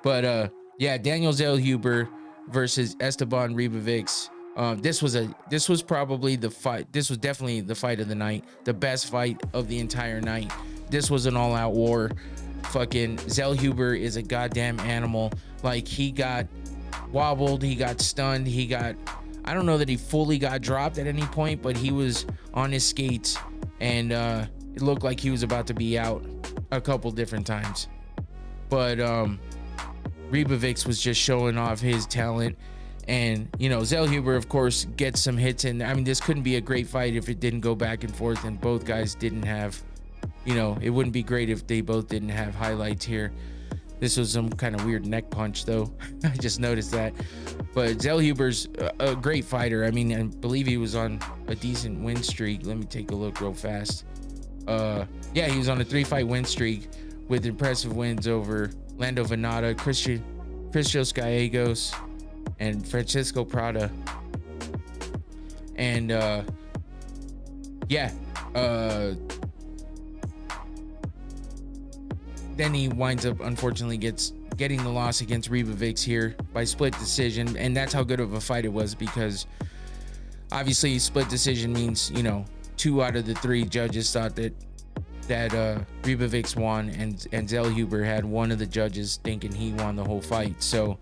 But yeah, Daniel Zellhuber versus Esteban Ribovics. This was probably the fight. This was definitely the fight of the night, the best fight of the entire night. This was an all-out war. Fucking Zellhuber is a goddamn animal. Like, he got wobbled, he got stunned, I don't know that he fully got dropped at any point, but he was on his skates, and it looked like he was about to be out a couple different times. But Ribovics was just showing off his talent, and you know, Zellhuber of course gets some hits in. I mean, this couldn't be a great fight if it didn't go back and forth and both guys didn't have, you know, it wouldn't be great if they both didn't have highlights here. This was some kind of weird neck punch though. I just noticed that. But Zellhuber's a great fighter. I mean, I believe he was on a decent win streak. Let me take a look real fast. Yeah, he was on a 3-fight win streak with impressive wins over Lando Venata, Christos Gallegos, and Francisco Prada. And yeah, then he winds up unfortunately getting the loss against Ribovics here by split decision, and that's how good of a fight it was, because obviously split decision means, you know, 2 out of the 3 judges thought that Ribovics won, and Zellhuber had one of the judges thinking he won the whole fight. So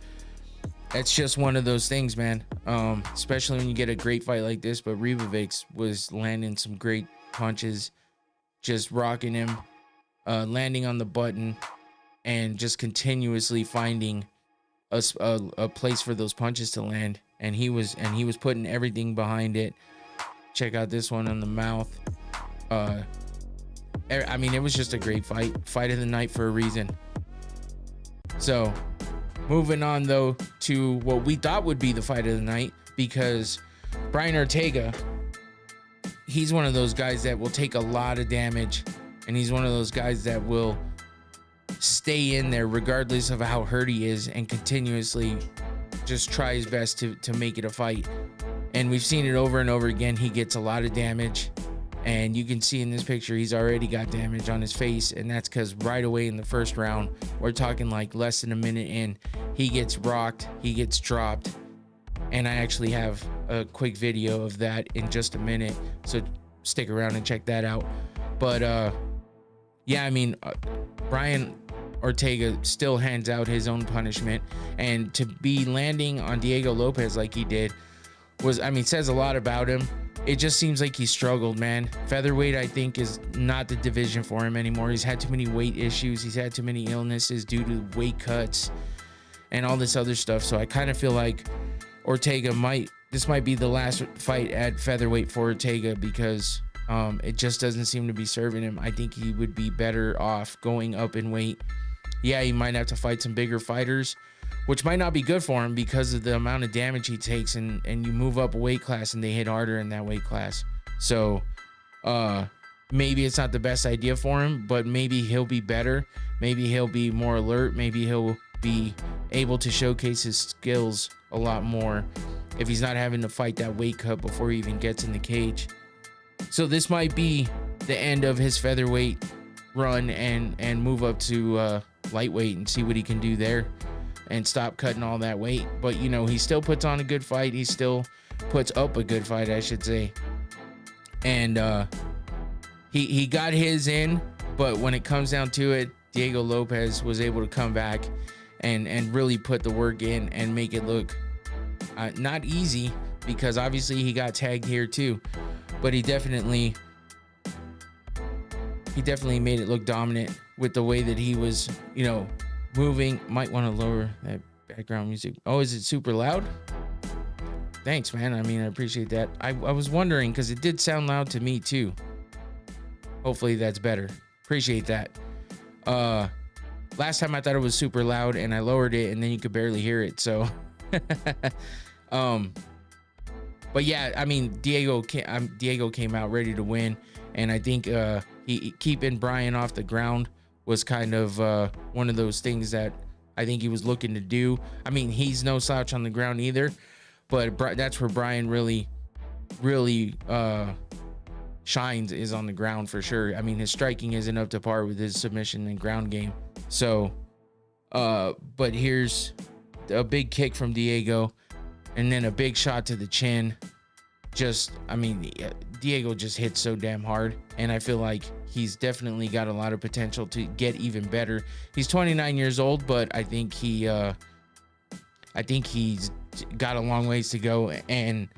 that's just one of those things, man. Especially when you get a great fight like this. But Ribovics was landing some great punches, just rocking him, landing on the button, and just continuously finding a place for those punches to land. And he was putting everything behind it. Check out this one on the mouth. I mean, it was just a great fight of the night for a reason. So moving on though to what we thought would be the fight of the night, because Brian Ortega, he's one of those guys that will take a lot of damage, and he's one of those guys that will stay in there regardless of how hurt he is, and continuously just try his best to make it a fight. And we've seen it over and over again. He gets a lot of damage, and you can see in this picture he's already got damage on his face, and that's because right away in the first round, we're talking like less than a minute in, he gets rocked, he gets dropped. And I actually have a quick video of that in just a minute, so stick around and check that out. But yeah, I mean, Brian Ortega still hands out his own punishment, and to be landing on Diego Lopes like he did was, I mean, says a lot about him. It just seems like he struggled, man. Featherweight, I think, is not the division for him anymore. He's had too many weight issues. He's had too many illnesses due to weight cuts and all this other stuff. So I kind of feel like Ortega this might be the last fight at featherweight for Ortega, because it just doesn't seem to be serving him. I think he would be better off going up in weight. Yeah, he might have to fight some bigger fighters, which might not be good for him because of the amount of damage he takes, and you move up a weight class and they hit harder in that weight class. So maybe it's not the best idea for him, but maybe he'll be better. Maybe he'll be more alert. Maybe he'll be able to showcase his skills a lot more if he's not having to fight that weight cut before he even gets in the cage. So this might be the end of his featherweight run and move up to lightweight and see what he can do there and stop cutting all that weight. But you know, he still puts on a good fight. He still puts up a good fight, I should say. And he got his in, but when it comes down to it, Diego Lopes was able to come back and really put the work in and make it look not easy, because obviously he got tagged here too, but he definitely made it look dominant with the way that he was, you know, moving. Might want to lower that background music. Oh, is it super loud? Thanks, man. I mean, I appreciate that. I was wondering, because it did sound loud to me too. Hopefully that's better. Appreciate that. Last time I thought it was super loud and I lowered it and then you could barely hear it. So, but yeah, I mean, Diego came out ready to win, and I think he keeping Brian off the ground was kind of one of those things that I think he was looking to do. I mean, he's no slouch on the ground either, but that's where Brian really shines, is on the ground for sure. I mean, his striking isn't up to par with his submission and ground game. So, but here's a big kick from Diego, and then a big shot to the chin. Just, I mean, Diego just hits so damn hard, and I feel like he's definitely got a lot of potential to get even better. He's 29 years old, but I think he's got a long ways to go, and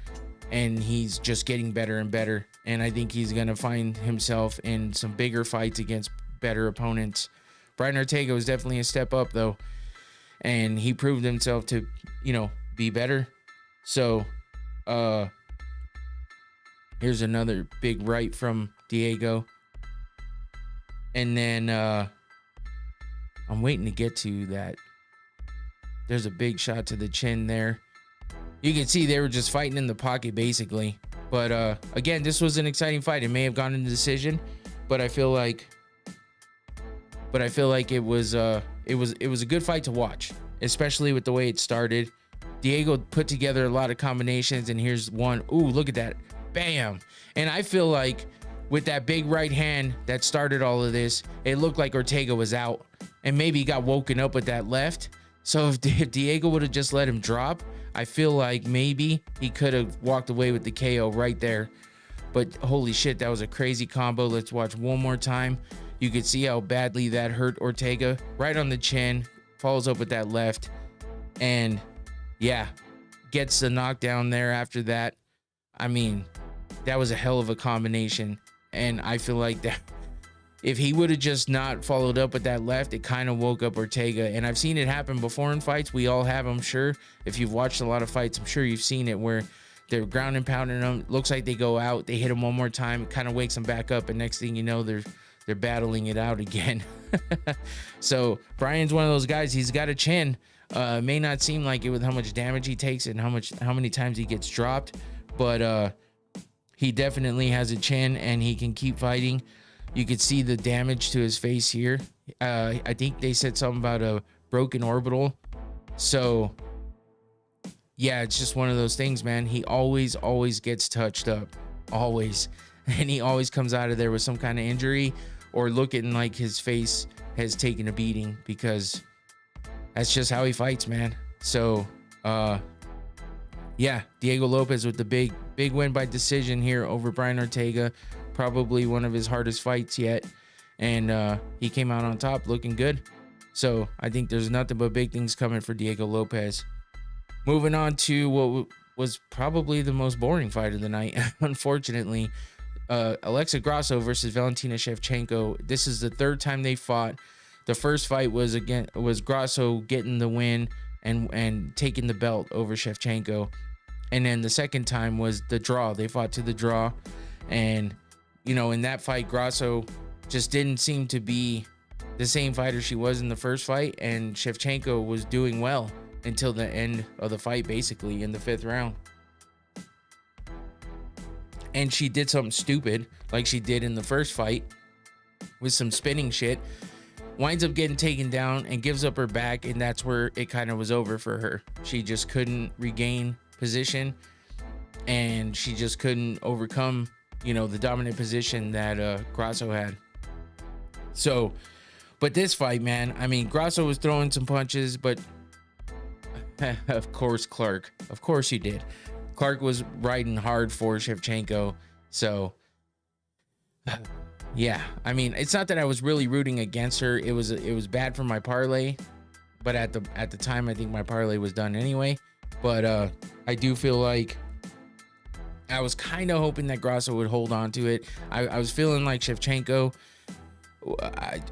he's just getting better and better. And I think he's gonna find himself in some bigger fights against better opponents. Brian Ortega was definitely a step up though, and he proved himself to, you know, be better. So, here's another big right from Diego. And then I'm waiting to get to that. There's a big shot to the chin there. You can see they were just fighting in the pocket basically. But again, this was an exciting fight. It may have gone into decision, but I feel like it was a good fight to watch, especially with the way it started. Diego put together a lot of combinations, and here's one. Ooh, look at that. Bam. And I feel like with that big right hand that started all of this, it looked like Ortega was out, and maybe he got woken up with that left. So if Diego would have just let him drop, I feel like maybe he could have walked away with the KO right there. But holy shit, that was a crazy combo. Let's watch one more time. You could see how badly that hurt Ortega. Right on the chin, follows up with that left, and yeah, gets the knockdown there after that. I mean, that was a hell of a combination, and I feel like that if he would have just not followed up with that left, it kind of woke up Ortega. And I've seen it happen before in fights. We all have, I'm sure. If you've watched a lot of fights, I'm sure you've seen it where they're ground and pounding them. Looks like they go out. They hit him one more time. It kind of wakes them back up. And next thing you know, they're battling it out again. So Brian's one of those guys. He's got a chin. May not seem like it with how much damage he takes and how many times he gets dropped. But he definitely has a chin, and he can keep fighting. You could see the damage to his face here. I think they said something about a broken orbital. So, yeah, it's just one of those things, man. He always gets touched up. Always. And he always comes out of there with some kind of injury or looking like his face has taken a beating, because that's just how he fights, man. So, yeah, Diego Lopes with the big win by decision here over Brian Ortega. Probably one of his hardest fights yet, and he came out on top looking good. So I think there's nothing but big things coming for Diego Lopes. Moving on to what was probably the most boring fight of the night, unfortunately. Alexa Grasso versus Valentina Shevchenko. This is the third time they fought. The first fight was Grasso getting the win and taking the belt over Shevchenko, and then the second time was the draw. They fought to the draw, and you know, in that fight, Grasso just didn't seem to be the same fighter she was in the first fight, and Shevchenko was doing well until the end of the fight, basically in the 5th round. And she did something stupid like she did in the first fight with some spinning shit, winds up getting taken down and gives up her back, and that's where it kind of was over for her. She just couldn't regain position, and she just couldn't overcome you know, the dominant position that Grasso had. So, but this fight, man, I mean, Grasso was throwing some punches, but of course, of course you did. Clark was riding hard for Shevchenko. So, yeah, I mean, it's not that I was really rooting against her. It was bad for my parlay, but at the time, I think my parlay was done anyway. But I do feel like I was kind of hoping that Grasso would hold on to it. I was feeling like Shevchenko.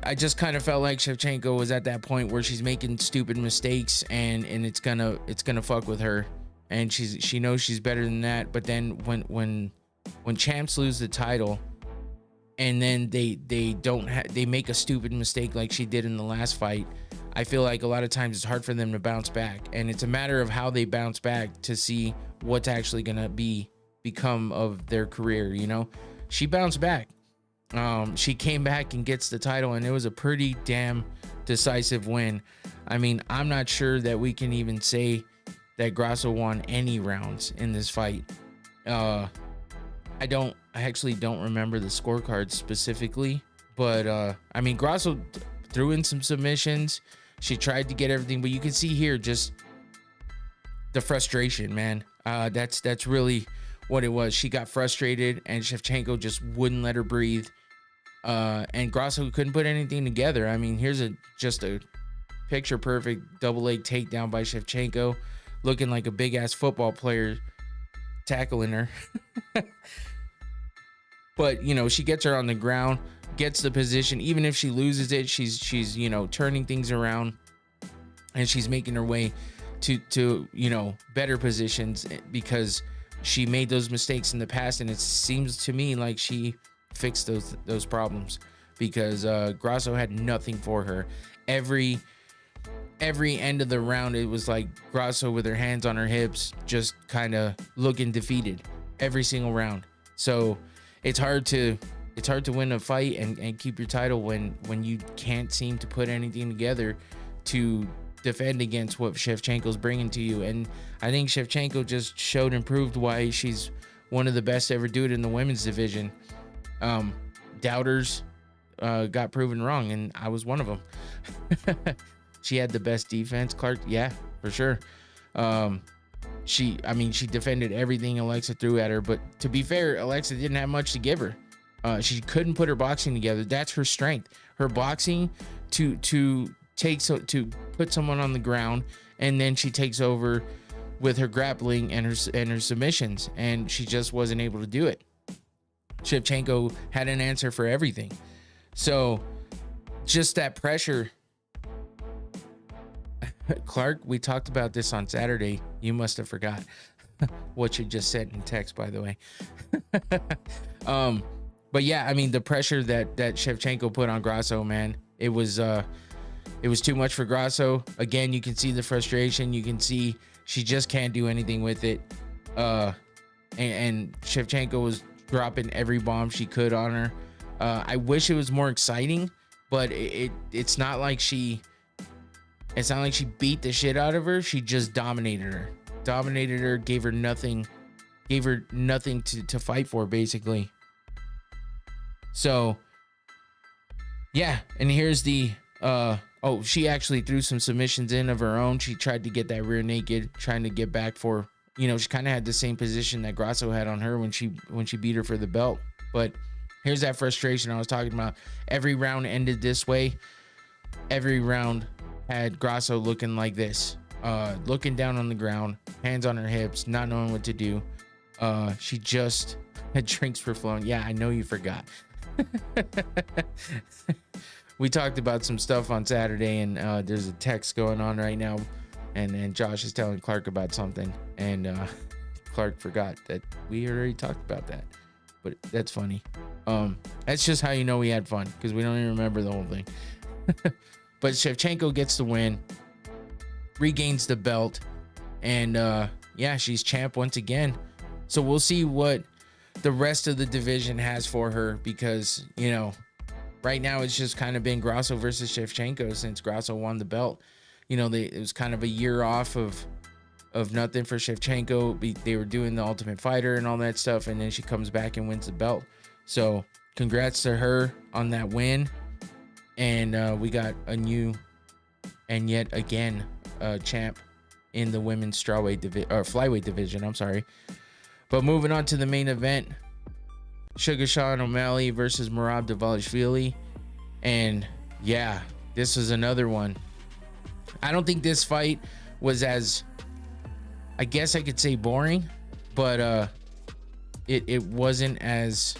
I just kind of felt like Shevchenko was at that point where she's making stupid mistakes, and it's gonna fuck with her, and she knows she's better than that. But then when champs lose the title, and then they make a stupid mistake like she did in the last fight, I feel like a lot of times it's hard for them to bounce back, and it's a matter of how they bounce back to see what's actually gonna become of their career. You know, she bounced back. She came back and gets the title, and it was a pretty damn decisive win. I mean, I'm not sure that we can even say that Grasso won any rounds in this fight. I actually don't remember the scorecard specifically, but I mean, Grasso threw in some submissions. She tried to get everything, but you can see here just the frustration, man. That's really what it was. She got frustrated, and Shevchenko just wouldn't let her breathe. And Grasso couldn't put anything together. I mean, here's just a picture perfect double leg takedown by Shevchenko, looking like a big ass football player tackling her. But you know, she gets her on the ground, gets the position. Even if she loses it, she's you know, turning things around, and she's making her way to you know, better positions, because she made those mistakes in the past, and it seems to me like she fixed those problems, because Grasso had nothing for her. Every end of the round, it was like Grasso with her hands on her hips, just kind of looking defeated every single round. So it's hard to win a fight and keep your title when you can't seem to put anything together to defend against what Shevchenko's bringing to you. And I think Shevchenko just showed and proved why she's one of the best to ever do it in the women's division. Doubters got proven wrong, and I was one of them. She had the best defense, Clark. Yeah, for sure. She defended everything Alexa threw at her, but to be fair, Alexa didn't have much to give her. She couldn't put her boxing together. That's her strength. Her boxing to put someone on the ground, and then she takes over with her grappling and her submissions, and she just wasn't able to do it. Shevchenko had an answer for everything. So just that pressure. Clark, we talked about this on Saturday. You must have forgot what you just said in text, by the way. But yeah, I mean, the pressure that Shevchenko put on Grasso, man, it was too much for Grasso. Again, you can see the frustration. You can see she just can't do anything with it. And Shevchenko was dropping every bomb she could on her. I wish it was more exciting, but it's not like she beat the shit out of her. She just dominated her, gave her nothing to fight for, basically. So yeah, and here's the she actually threw some submissions in of her own. She tried to get that rear naked, trying to get back for, you know, she kind of had the same position that Grasso had on her when she beat her for the belt. But here's that frustration I was talking about. Every round ended this way. Every round had Grasso looking like this, looking down on the ground, hands on her hips, not knowing what to do. She just had drinks for flowing. Yeah, I know you forgot. We talked about some stuff on Saturday, and there's a text going on right now, and Josh is telling Clark about something, and Clark forgot that we already talked about that. But that's funny. That's just how you know we had fun, because we don't even remember the whole thing. But Shevchenko gets the win, regains the belt, and yeah, she's champ once again. So we'll see what the rest of the division has for her, because, you know, right now it's just kind of been Grasso versus Shevchenko since Grasso won the belt. You know, it was kind of a year off of of nothing for Shevchenko. They were doing the Ultimate Fighter and all that stuff, and then she comes back and wins the belt. So congrats to her on that win. And we got a new and yet again champ in the women's flyweight division. I'm sorry. But moving on to the main event, Suga Sean O'Malley versus Merab Dvalishvili. And yeah, this was another one. I don't think this fight was as, I guess I could say, boring, but it wasn't as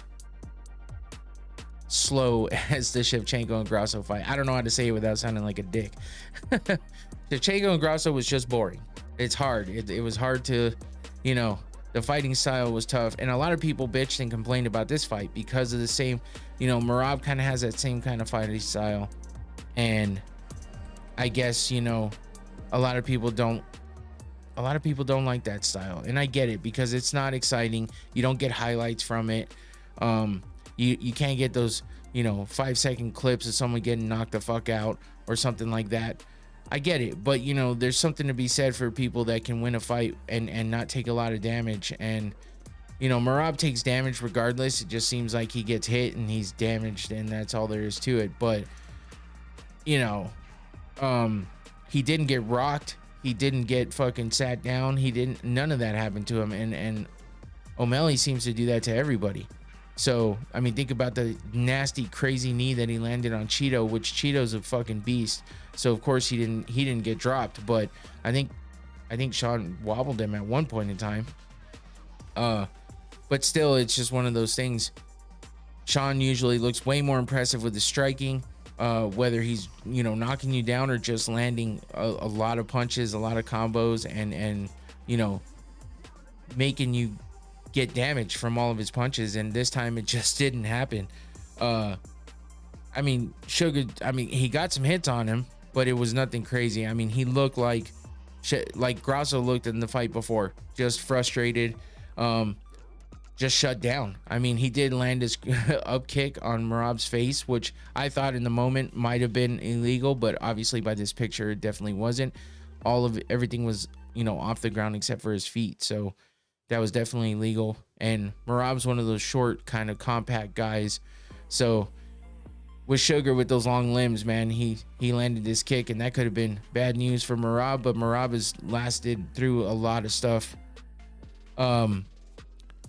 slow as the Shevchenko and Grasso fight. I don't know how to say it without sounding like a dick. Shevchenko and Grasso was just boring. It's hard. It was hard to, you know, the fighting style was tough, and a lot of people bitched and complained about this fight because of the same, you know, Merab kind of has that same kind of fighting style, and I guess, you know, a lot of people don't like that style, and I get it because it's not exciting. You don't get highlights from it. You can't get those, you know, 5-second clips of someone getting knocked the fuck out or something like that. I get it, but you know, there's something to be said for people that can win a fight and not take a lot of damage. And you know, Merab takes damage regardless. It just seems like he gets hit and he's damaged, and that's all there is to it. But you know, he didn't get rocked. He didn't get fucking sat down. None of that happened to him. And O'Malley seems to do that to everybody. So, I mean, think about the nasty, crazy knee that he landed on Cheeto, which Cheeto's a fucking beast. So, of course, he didn't get dropped. But I think Sean wobbled him at one point in time. But still, it's just one of those things. Sean usually looks way more impressive with his striking, whether he's, you know, knocking you down or just landing a lot of punches, a lot of combos, and you know, making you get damage from all of his punches. And this time it just didn't happen. I mean, Suga, he got some hits on him, but it was nothing crazy. I mean, he looked like Grasso looked in the fight before, just frustrated, just shut down. I mean, he did land his up kick on Merab's face, which I thought in the moment might have been illegal, but obviously by this picture it definitely wasn't. Everything was, you know, off the ground except for his feet, so that was definitely illegal. And Merab's one of those short, kind of compact guys, so with Sugar with those long limbs, man, he landed this kick, and that could have been bad news for Merab. But Merab has lasted through a lot of stuff.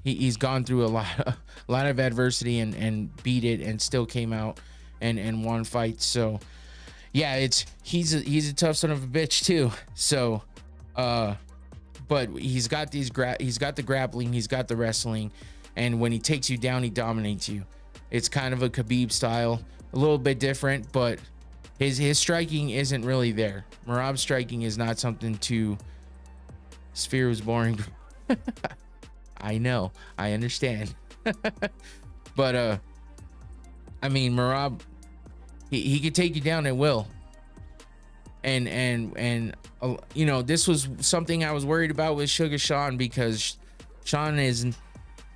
He's gone through a lot of adversity and beat it, and still came out and won fights. So yeah, he's a tough son of a bitch too. So but he's got the grappling, he's got the wrestling, and when he takes you down, he dominates you. It's kind of a Khabib style, a little bit different, but his striking isn't really there. Merab's striking is not something to. Sphere was boring. I know, I understand. But I mean, Merab, he could take you down at will. And you know, this was something I was worried about with Suga Sean, because Sean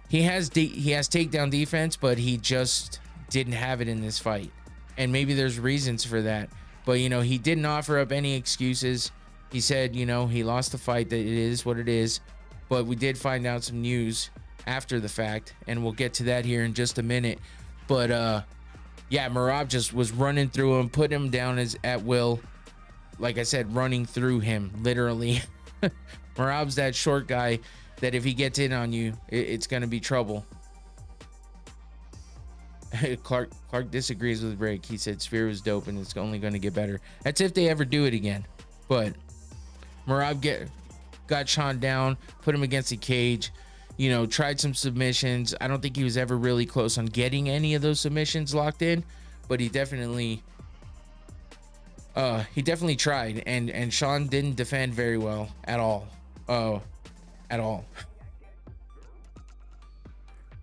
he has takedown defense, but he just didn't have it in this fight. And maybe there's reasons for that, but you know, he didn't offer up any excuses. He said, you know, he lost the fight, that it is what it is. But we did find out some news after the fact, and we'll get to that here in just a minute. But yeah, Merab just was running through him, put him down at will. Like I said, running through him, literally. Merab's that short guy that if he gets in on you, it's gonna be trouble. Clark disagrees with Rick. He said Sphere was dope and it's only gonna get better. That's if they ever do it again. But Merab got Sean down, put him against the cage, you know, tried some submissions. I don't think he was ever really close on getting any of those submissions locked in, but he definitely tried, and Sean didn't defend very well at all.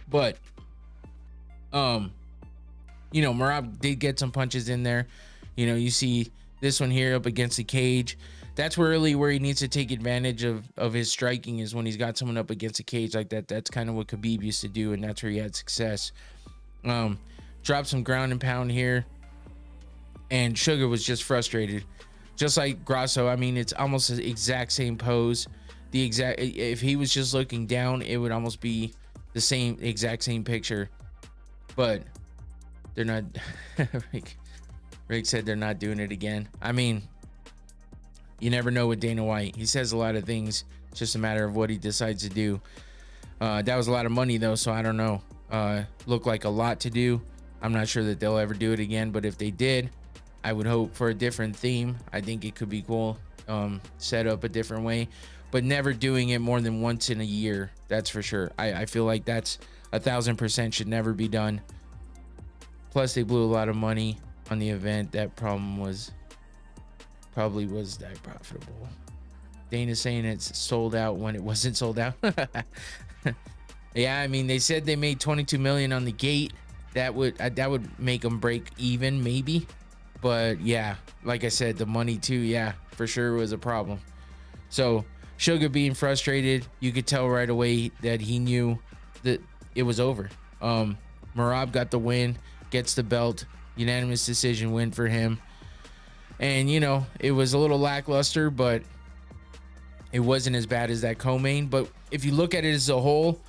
But you know, Merab did get some punches in there. You know, you see this one here up against the cage. That's really where he needs to take advantage of his striking, is when he's got someone up against a cage like that. That's kind of what Khabib used to do, and that's where he had success. Dropped some ground and pound here, and Sugar was just frustrated, just like Grasso. I mean, it's almost the exact same pose. if he was just looking down, it would almost be the exact same picture. But they're not. Rick said they're not doing it again. I mean, you never know with Dana White. He says a lot of things. It's just a matter of what he decides to do. That was a lot of money though, so I don't know. Looked like a lot to do. I'm not sure that they'll ever do it again, but if they did, I would hope for a different theme. I think it could be cool. Set up a different way, but never doing it more than once in a year. That's for sure. I feel like that's 1000% should never be done. Plus, they blew a lot of money on the event. That probably was that profitable. Dana's saying it's sold out when it wasn't sold out. Yeah, I mean, they said they made 22 million on the gate. That would make them break even, maybe. But yeah, like I said, the money too, yeah, for sure was a problem. So Suga being frustrated, you could tell right away that he knew that it was over. Merab got the win, gets the belt, unanimous decision win for him. And you know, it was a little lackluster, but it wasn't as bad as that co-main. But if you look at it as a whole,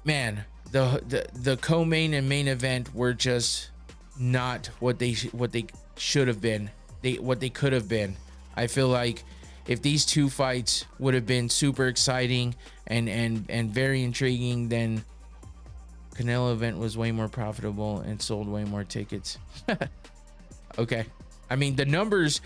man, the co-main and main event were just not what they should have been. What they could have been. I feel like if these two fights would have been super exciting and very intriguing, then Canelo event was way more profitable and sold way more tickets. Okay, I mean, the numbers,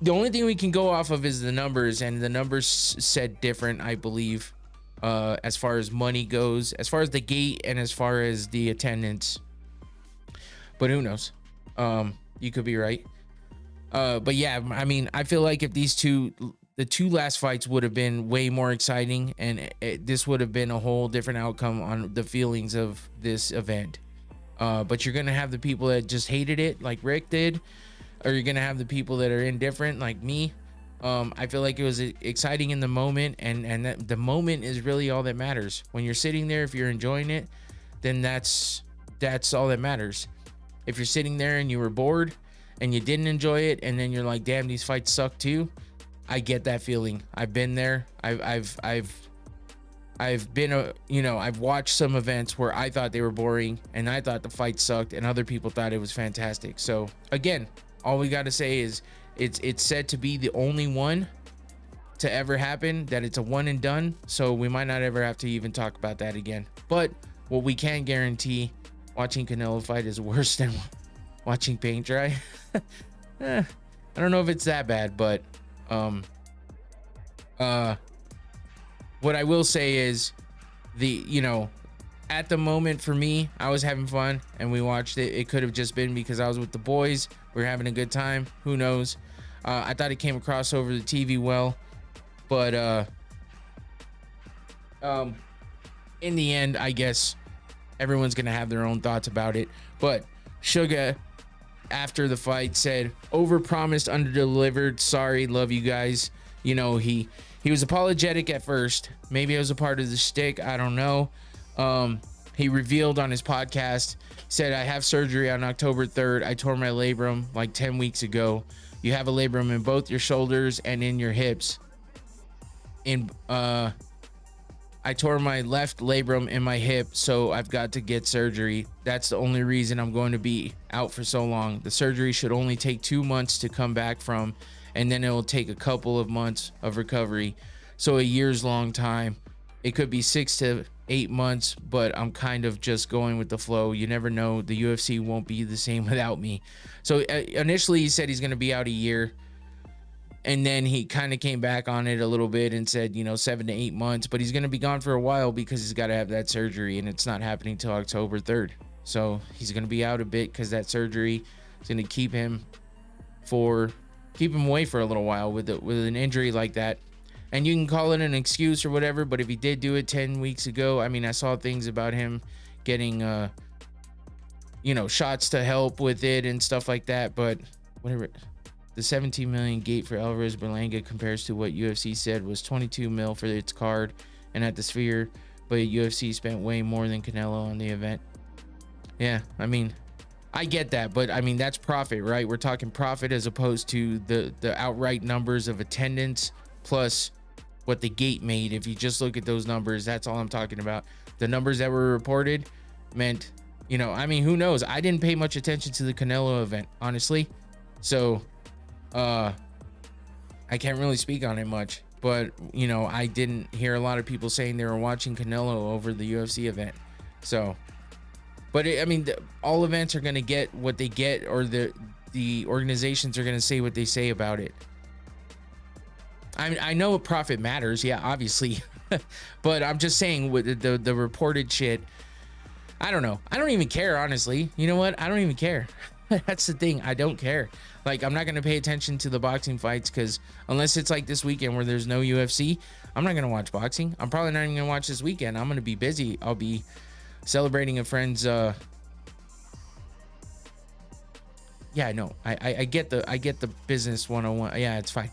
the only thing we can go off of is the numbers, and the numbers said different, I believe, as far as money goes, as far as the gate and as far as the attendance. But who knows? You could be right. But yeah, I mean, I feel like if the two last fights would have been way more exciting, and this would have been a whole different outcome on the feelings of this event. But you're gonna have the people that just hated it, like Rick did, or you're gonna have the people that are indifferent, like me. I feel like it was exciting in the moment, and that the moment is really all that matters. When you're sitting there, if you're enjoying it, then that's all that matters. If you're sitting there and you were bored and you didn't enjoy it, and then you're like, damn, these fights suck too, I get that feeling. I've been there. I've been I've watched some events where I thought they were boring and I thought the fight sucked, and other people thought it was fantastic. So again, all we got to say is it's said to be the only one to ever happen, that it's a one and done. So we might not ever have to even talk about that again. But what we can guarantee, watching Canelo fight is worse than watching paint dry. I don't know if it's that bad, but what I will say is at the moment for me, I was having fun and we watched it. It could have just been because I was with the boys. We were having a good time. Who knows? I thought it came across over the TV well, but in the end, I guess everyone's gonna have their own thoughts about it. But Suga, after the fight, said, "Overpromised, underdelivered. Sorry, love you guys." You know, he was apologetic at first. Maybe it was a part of the shtick. I don't know. He revealed on his podcast, said, "I have surgery on October 3rd. I tore my labrum like 10 weeks ago. You have a labrum in both your shoulders and in your hips. I tore my left labrum in my hip, so I've got to get surgery. That's the only reason I'm going to be out for so long. The surgery should only take 2 months to come back from, and then it will take a couple of months of recovery. So a year's long time. It could be 6 to 8 months, but I'm kind of just going with the flow. You never know. The UFC won't be the same without me." So initially he said he's going to be out a year, and then he kind of came back on it a little bit and said, 7 to 8 months, but he's going to be gone for a while because he's got to have that surgery, and it's not happening till October 3rd. So he's going to be out a bit because that surgery is going to keep him away for a little while with an injury like that. And you can call it an excuse or whatever, but if he did do it 10 weeks ago, I mean, I saw things about him getting, shots to help with it and stuff like that. But whatever, the 17 million gate for Alvarez Berlanga compares to what UFC said was 22 mil for its card and at the Sphere, but UFC spent way more than Canelo on the event. Yeah, I mean, I get that, but I mean, that's profit, right? We're talking profit as opposed to the outright numbers of attendance plus what the gate made. If you just look at those numbers, that's all I'm talking about. The numbers that were reported meant, you know, I mean, who knows? I didn't pay much attention to the Canelo event, honestly. So, I can't really speak on it much, but you know, I didn't hear a lot of people saying they were watching Canelo over the UFC event. So, but I mean, all events are going to get what they get, or the organizations are going to say what they say about it. I know profit matters, yeah, obviously, but I'm just saying with the reported shit, I don't know. I don't even care, honestly. You know what? I don't even care. That's the thing. I don't care. Like, I'm not going to pay attention to the boxing fights, because unless it's like this weekend where there's no UFC, I'm not going to watch boxing. I'm probably not even going to watch this weekend. I'm going to be busy. I'll be celebrating a friend's yeah, no, I get the business 101. Yeah, it's fine.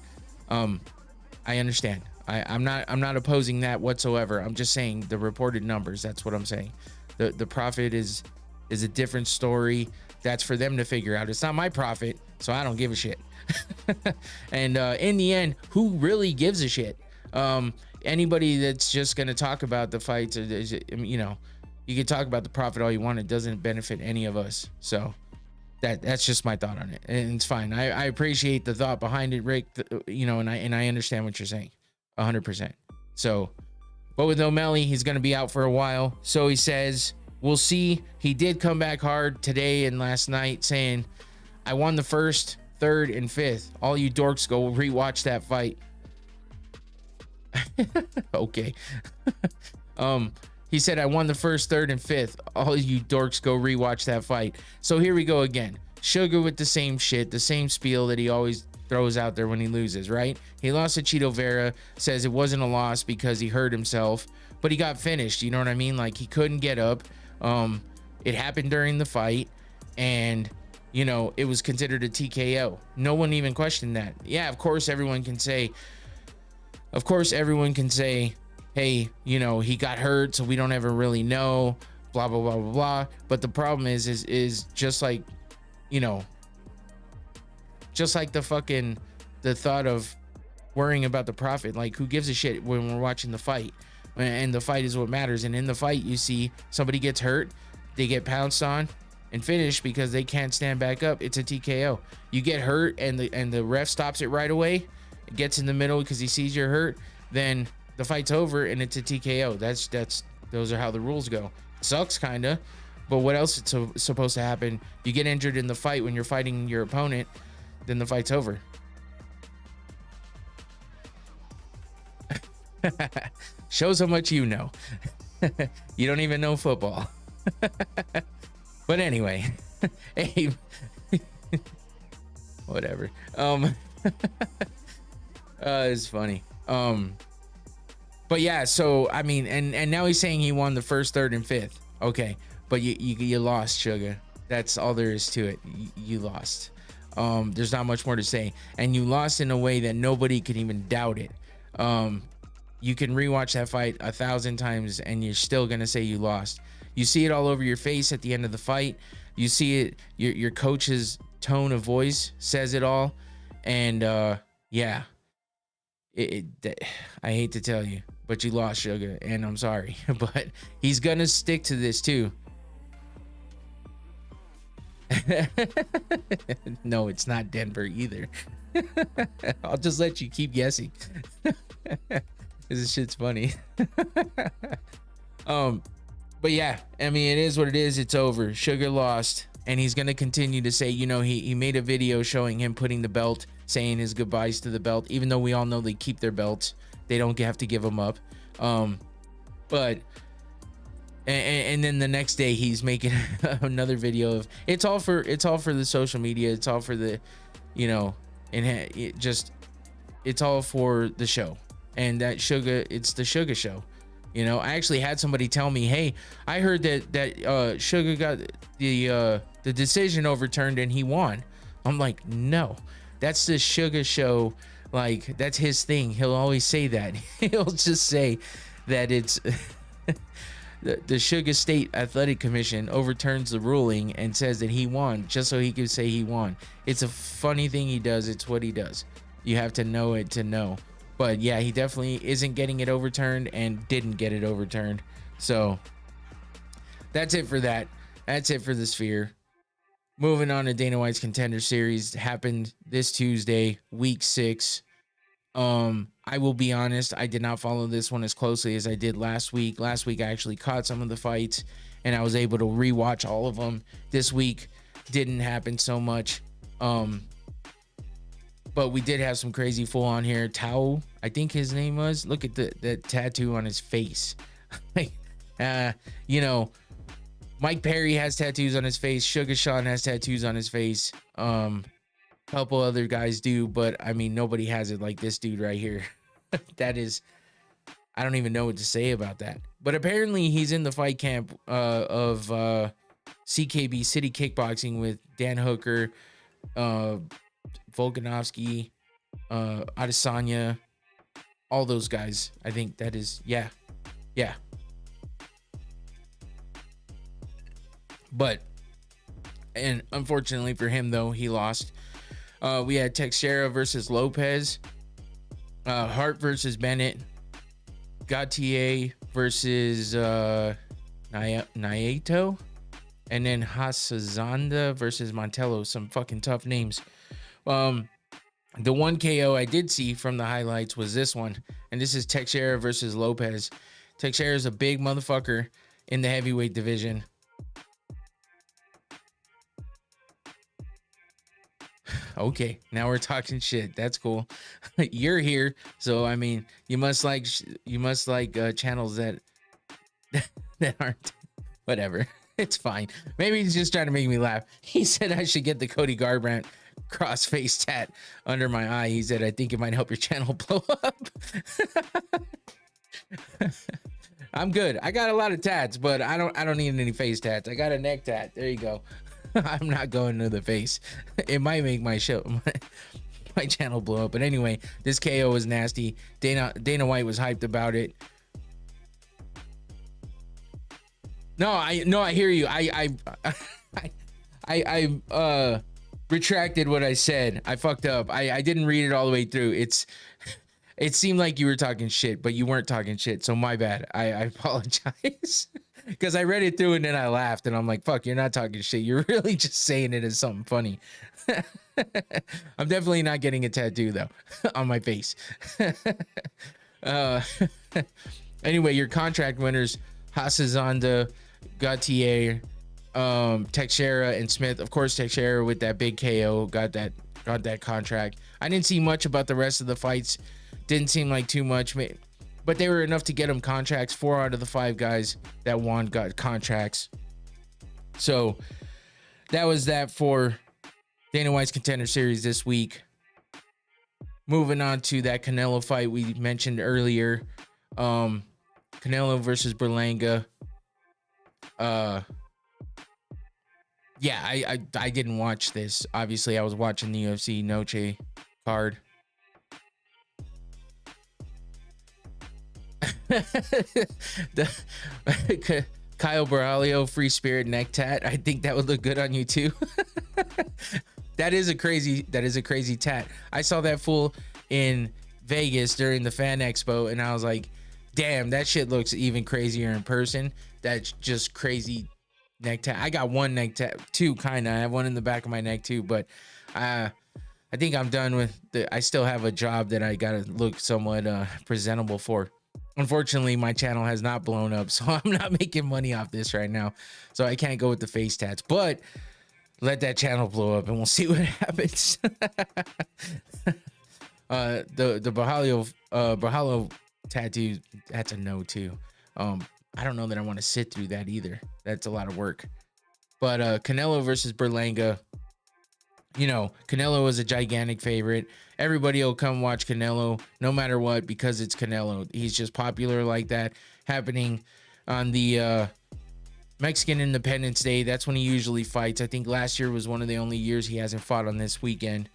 I understand. I'm not opposing that whatsoever. I'm just saying the reported numbers. That's what I'm saying. The profit is a different story. That's for them to figure out. It's not my profit, so I don't give a shit. And in the end, who really gives a shit? Anybody that's just gonna talk about the fights, you know, you can talk about the profit all you want. It doesn't benefit any of us. So that's just my thought on it, and it's fine. I appreciate the thought behind it, Rick. You know, and I understand what you're saying, 100%. So, but with O'Malley, he's gonna be out for a while. So he says, we'll see. He did come back hard today and last night, saying, "I won the first, third, and fifth. All you dorks go rewatch that fight." Okay. He said, "I won the first, third, and fifth. All you dorks go rewatch that fight." So here we go again. Sugar with the same shit, the same spiel that he always throws out there when he loses, right? He lost to Chito Vera, says it wasn't a loss because he hurt himself, but he got finished. You know what I mean? Like, he couldn't get up. It happened during the fight, and you know, it was considered a TKO. No one even questioned that. Yeah, of course everyone can say, hey, you know, he got hurt, so we don't ever really know, blah blah blah blah blah. But the problem is just like, you know, just like the thought of worrying about the profit. Like, who gives a shit when we're watching the fight? And the fight is what matters. And in the fight, you see somebody gets hurt, they get pounced on and finished because they can't stand back up. It's a TKO. You get hurt and the ref stops it right away, it gets in the middle because he sees you're hurt, then the fight's over and it's a TKO. Those are how the rules go. It sucks kinda, but what else is supposed to happen? You get injured in the fight when you're fighting your opponent, then the fight's over. Shows how much you know. You don't even know football. But anyway, hey, whatever. It's funny. But yeah, so I mean, and now he's saying he won the first, third, and fifth. Okay, but you lost, Sugar. That's all there is to it. You lost. There's not much more to say, and you lost in a way that nobody could even doubt it. You can rewatch that fight 1,000 times, and you're still gonna say you lost. You see it all over your face at the end of the fight. You see it. Your coach's tone of voice says it all, and yeah. I hate to tell you, but you lost, Sugar, and I'm sorry, but he's gonna stick to this too. No, it's not Denver either. I'll just let you keep guessing. This shit's funny. But yeah, I mean, it is what it is. It's over. Sugar lost, and he's gonna continue to say, you know, he made a video showing him putting the belt, saying his goodbyes to the belt, even though we all know they keep their belts. They don't have to give them up. But and then the next day he's making another video of it's all for the social media. It's all for the, you know, and it's all for the show. And that Sugar, it's the Sugar show. You know, I actually had somebody tell me, hey, I heard that Sugar got the decision overturned and he won. I'm like, no, that's the Sugar show. Like, that's his thing. He'll always say that. He'll just say that it's the Sugar State Athletic Commission overturns the ruling and says that he won, just so he can say he won. It's a funny thing he does. It's what he does. You have to know it to know. But yeah, he definitely isn't getting it overturned and didn't get it overturned. So that's it for that. That's it for the Sphere. Moving on to Dana White's Contender Series, happened this Tuesday, week 6. I will be honest, I did not follow this one as closely as I did last week. Last week I actually caught some of the fights and I was able to rewatch all of them. This week didn't happen so much. But we did have some crazy full on here. Tao, I think his name was. Look at the tattoo on his face. You know, Mike Perry has tattoos on his face. Suga Sean has tattoos on his face. Couple other guys do, but I mean, nobody has it like this dude right here. That is, I don't even know what to say about that. But apparently he's in the fight camp of CKB City Kickboxing with Dan Hooker, Volkanovski, Adesanya, all those guys. I think that is, yeah. But, and unfortunately for him though, he lost. We had Teixeira versus Lopes, Hart versus Bennett, Gautier versus Naito, and then Hasazanda versus Montello. Some fucking tough names. The one KO I did see from the highlights was this one, and this is Teixeira versus Lopes. Teixeira is a big motherfucker in the heavyweight division. Okay, now we're talking shit. That's cool. You're here, so I mean, you must like channels that aren't, whatever. It's fine. Maybe he's just trying to make me laugh. He said I should get the Cody Garbrandt cross-face tat under my eye. He said I think it might help your channel blow up. I'm good. I got a lot of tats, but I don't need any face tats. I got a neck tat. There you go. I'm not going to the face. It might make my channel blow up. But anyway, this KO was nasty. Dana White was hyped about it. No, I hear you. I retracted what I said. I fucked up. I didn't read it all the way through. It seemed like you were talking shit, but you weren't talking shit. So my bad. I apologize. Because I read it through and then I laughed and I'm like, fuck, you're not talking shit. You're really just saying it as something funny. I'm definitely not getting a tattoo though on my face. Anyway, your contract winners, Hasazanda, Gautier, Teixeira, and Smith. Of course, Teixeira with that big KO got that contract. I didn't see much about the rest of the fights. Didn't seem like too much. But they were enough to get them contracts. 4 out of the 5 guys that won got contracts. So that was that for Dana White's Contender Series this week. Moving on to that Canelo fight we mentioned earlier. Canelo versus Berlanga. Yeah, I didn't watch this. Obviously, I was watching the UFC Noche card. Kyle Borralho free spirit neck tat. I think that would look good on you too. That is a crazy tat. I saw that fool in Vegas during the Fan Expo and I was like, damn, that shit looks even crazier in person. That's just crazy neck tat. I got one neck tat, 2 kind of. I have one in the back of my neck too, but I think I'm done with I still have a job that I gotta look somewhat presentable for. Unfortunately, my channel has not blown up, so I'm not making money off this right now. So I can't go with the face tats, but let that channel blow up and we'll see what happens. The Borralho tattoo, that's a no too. I don't know that I want to sit through that either. That's a lot of work. But Canelo versus Berlanga. You know, Canelo was a gigantic favorite. Everybody will come watch Canelo no matter what because it's Canelo. He's just popular like that. Happening on the Mexican Independence Day. That's when he usually fights. I think last year was one of the only years he hasn't fought on this weekend.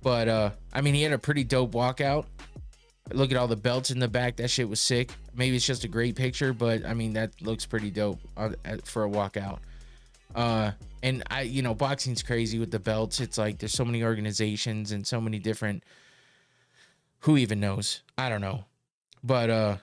But, I mean, he had a pretty dope walkout. Look at all the belts in the back. That shit was sick. Maybe it's just a great picture, but, I mean, that looks pretty dope for a walkout. And boxing's crazy with the belts. It's like there's so many organizations and so many different who even knows? I don't know. But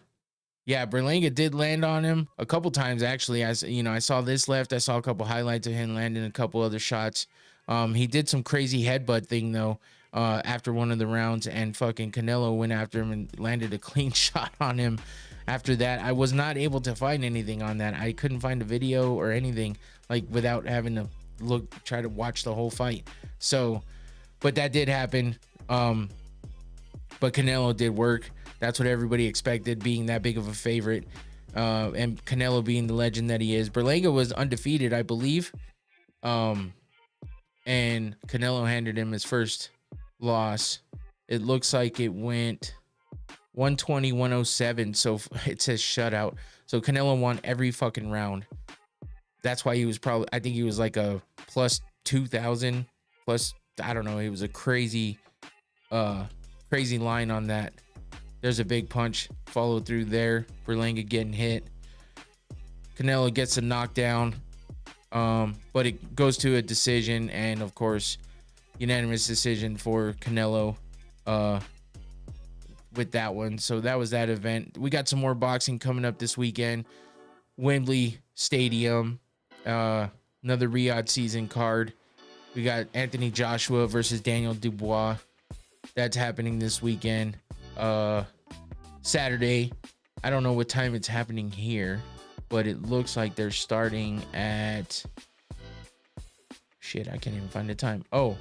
yeah, Berlanga did land on him a couple times actually. I saw this left. I saw a couple highlights of him landing a couple other shots. He did some crazy headbutt thing though after one of the rounds, and fucking Canelo went after him and landed a clean shot on him. After that, I was not able to find anything on that. I couldn't find a video or anything like without having to try to watch the whole fight. So, but that did happen. But Canelo did work. That's what everybody expected, being that big of a favorite. And Canelo being the legend that he is. Berlanga was undefeated, I believe. And Canelo handed him his first loss. It looks like it went 120-107. So it says shutout. So Canelo won every fucking round. That's why he was probably, I think he was like a plus 2,000 plus, I don't know. It was a crazy line on that. There's a big punch followed through there. Berlanga getting hit. Canelo gets a knockdown. But it goes to a decision, and of course, unanimous decision for Canelo with that one. So that was that event. We got some more boxing coming up this weekend. Wembley Stadium, another Riyadh season card. We got Anthony Joshua versus Daniel Dubois. That's happening this weekend. Saturday. I don't know what time it's happening here, but it looks like they're starting at shit, I can't even find the time. Oh,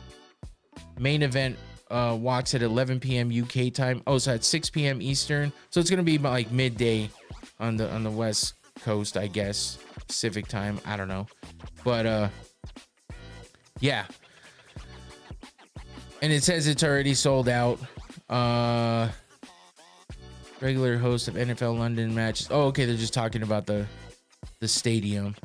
main event walks at 11 p.m. UK time. Oh, so at 6 p.m. Eastern. So it's gonna be about like midday on the West Coast, I guess. Pacific time. I don't know. But yeah. And it says it's already sold out. Regular host of NFL London matches. Oh, okay, they're just talking about the stadium.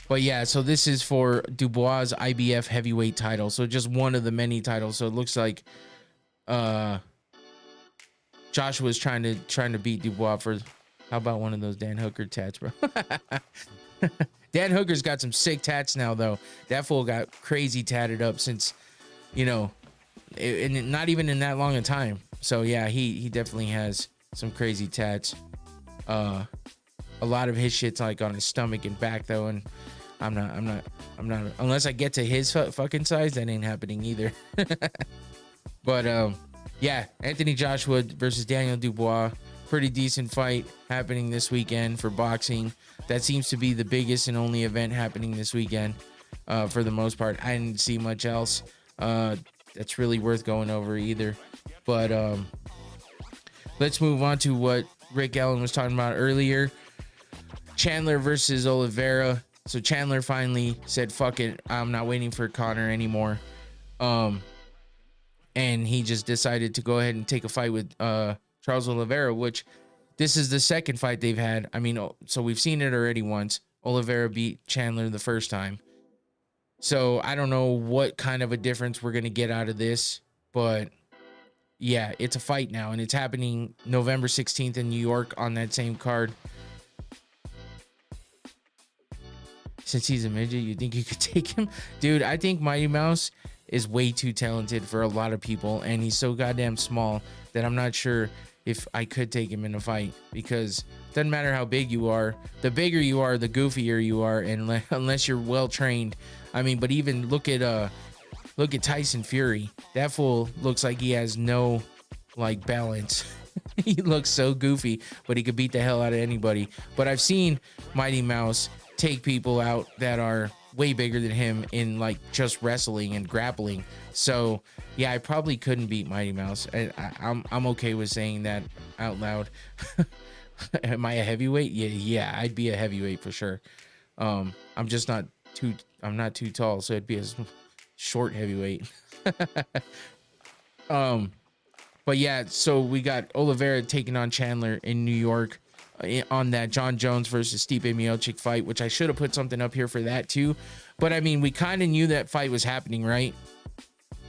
But yeah, so this is for Dubois' IBF heavyweight title. So just one of the many titles. So it looks like Joshua's trying to beat Dubois for, how about one of those Dan Hooker tats, bro? Dan Hooker's got some sick tats now, though. That fool got crazy tatted up since, and not even in that long a time. So yeah, he definitely has some crazy tats. A lot of his shit's like on his stomach and back though, and I'm not unless I get to his fucking size, that ain't happening either. But yeah, Anthony Joshua versus Daniel Dubois, pretty decent fight happening this weekend for boxing. That seems to be the biggest and only event happening this weekend for the most part. I didn't see much else that's really worth going over either. But let's move on to what Rick Allen was talking about earlier. Chandler versus Oliveira. So Chandler finally said, fuck it, I'm not waiting for Conor anymore. And he just decided to go ahead and take a fight with Charles Oliveira, which this is the second fight they've had. I mean, so we've seen it already once. Oliveira beat Chandler the first time. So I don't know what kind of a difference we're going to get out of this, but yeah, it's a fight now, and it's happening November 16th in New York on that same card. Since he's a midget, you think you could take him? Dude, I think Mighty Mouse is way too talented for a lot of people, and he's so goddamn small that I'm not sure if I could take him in a fight, because it doesn't matter how big you are. The bigger you are, the goofier you are, and unless you're well trained. I mean, but even look at Tyson Fury. That fool looks like he has no like balance. He looks so goofy, but he could beat the hell out of anybody. But I've seen Mighty Mouse take people out that are way bigger than him in like just wrestling and grappling. So yeah, I probably couldn't beat Mighty Mouse. I'm okay with saying that out loud. Am I a heavyweight? Yeah, I'd be a heavyweight for sure. I'm not too tall, so it'd be a short heavyweight. But yeah, so we got Oliveira taking on Chandler in New York on that John Jones versus Stipe Miocic fight, which I should have put something up here for that too. But I mean, we kind of knew that fight was happening, right?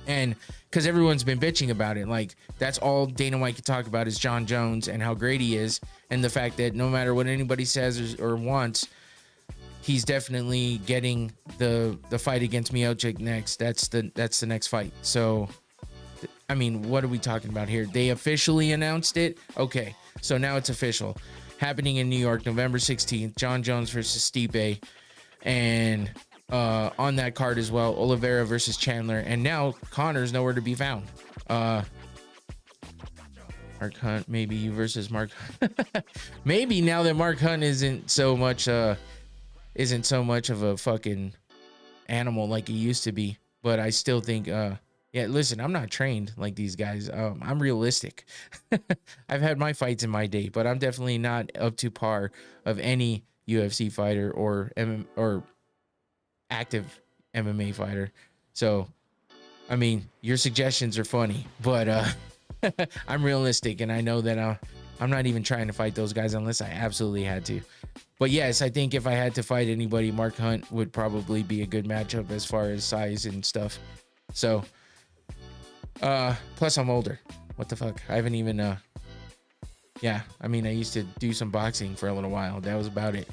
And because everyone's been bitching about it, like that's all Dana White could talk about is John Jones and how great he is, and the fact that no matter what anybody says or wants, he's definitely getting the fight against Miocic next. That's the next fight. So I mean, what are we talking about here? They officially announced it. Okay, so now it's official. Happening in New York, November 16th. John Jones versus Stipe, and on that card as well, Oliveira versus Chandler. And now Conor's nowhere to be found. Mark Hunt, maybe you versus Mark. Maybe now that Mark Hunt isn't so much of a fucking animal like he used to be. But I still think, yeah, listen, I'm not trained like these guys. I'm realistic. I've had my fights in my day, but I'm definitely not up to par of any UFC fighter or active MMA fighter. So, I mean, your suggestions are funny, but I'm realistic, and I know that I'm not even trying to fight those guys unless I absolutely had to. But yes, I think if I had to fight anybody, Mark Hunt would probably be a good matchup as far as size and stuff. So, plus I'm older. What the fuck? I haven't even, yeah, I mean, I used to do some boxing for a little while. That was about it.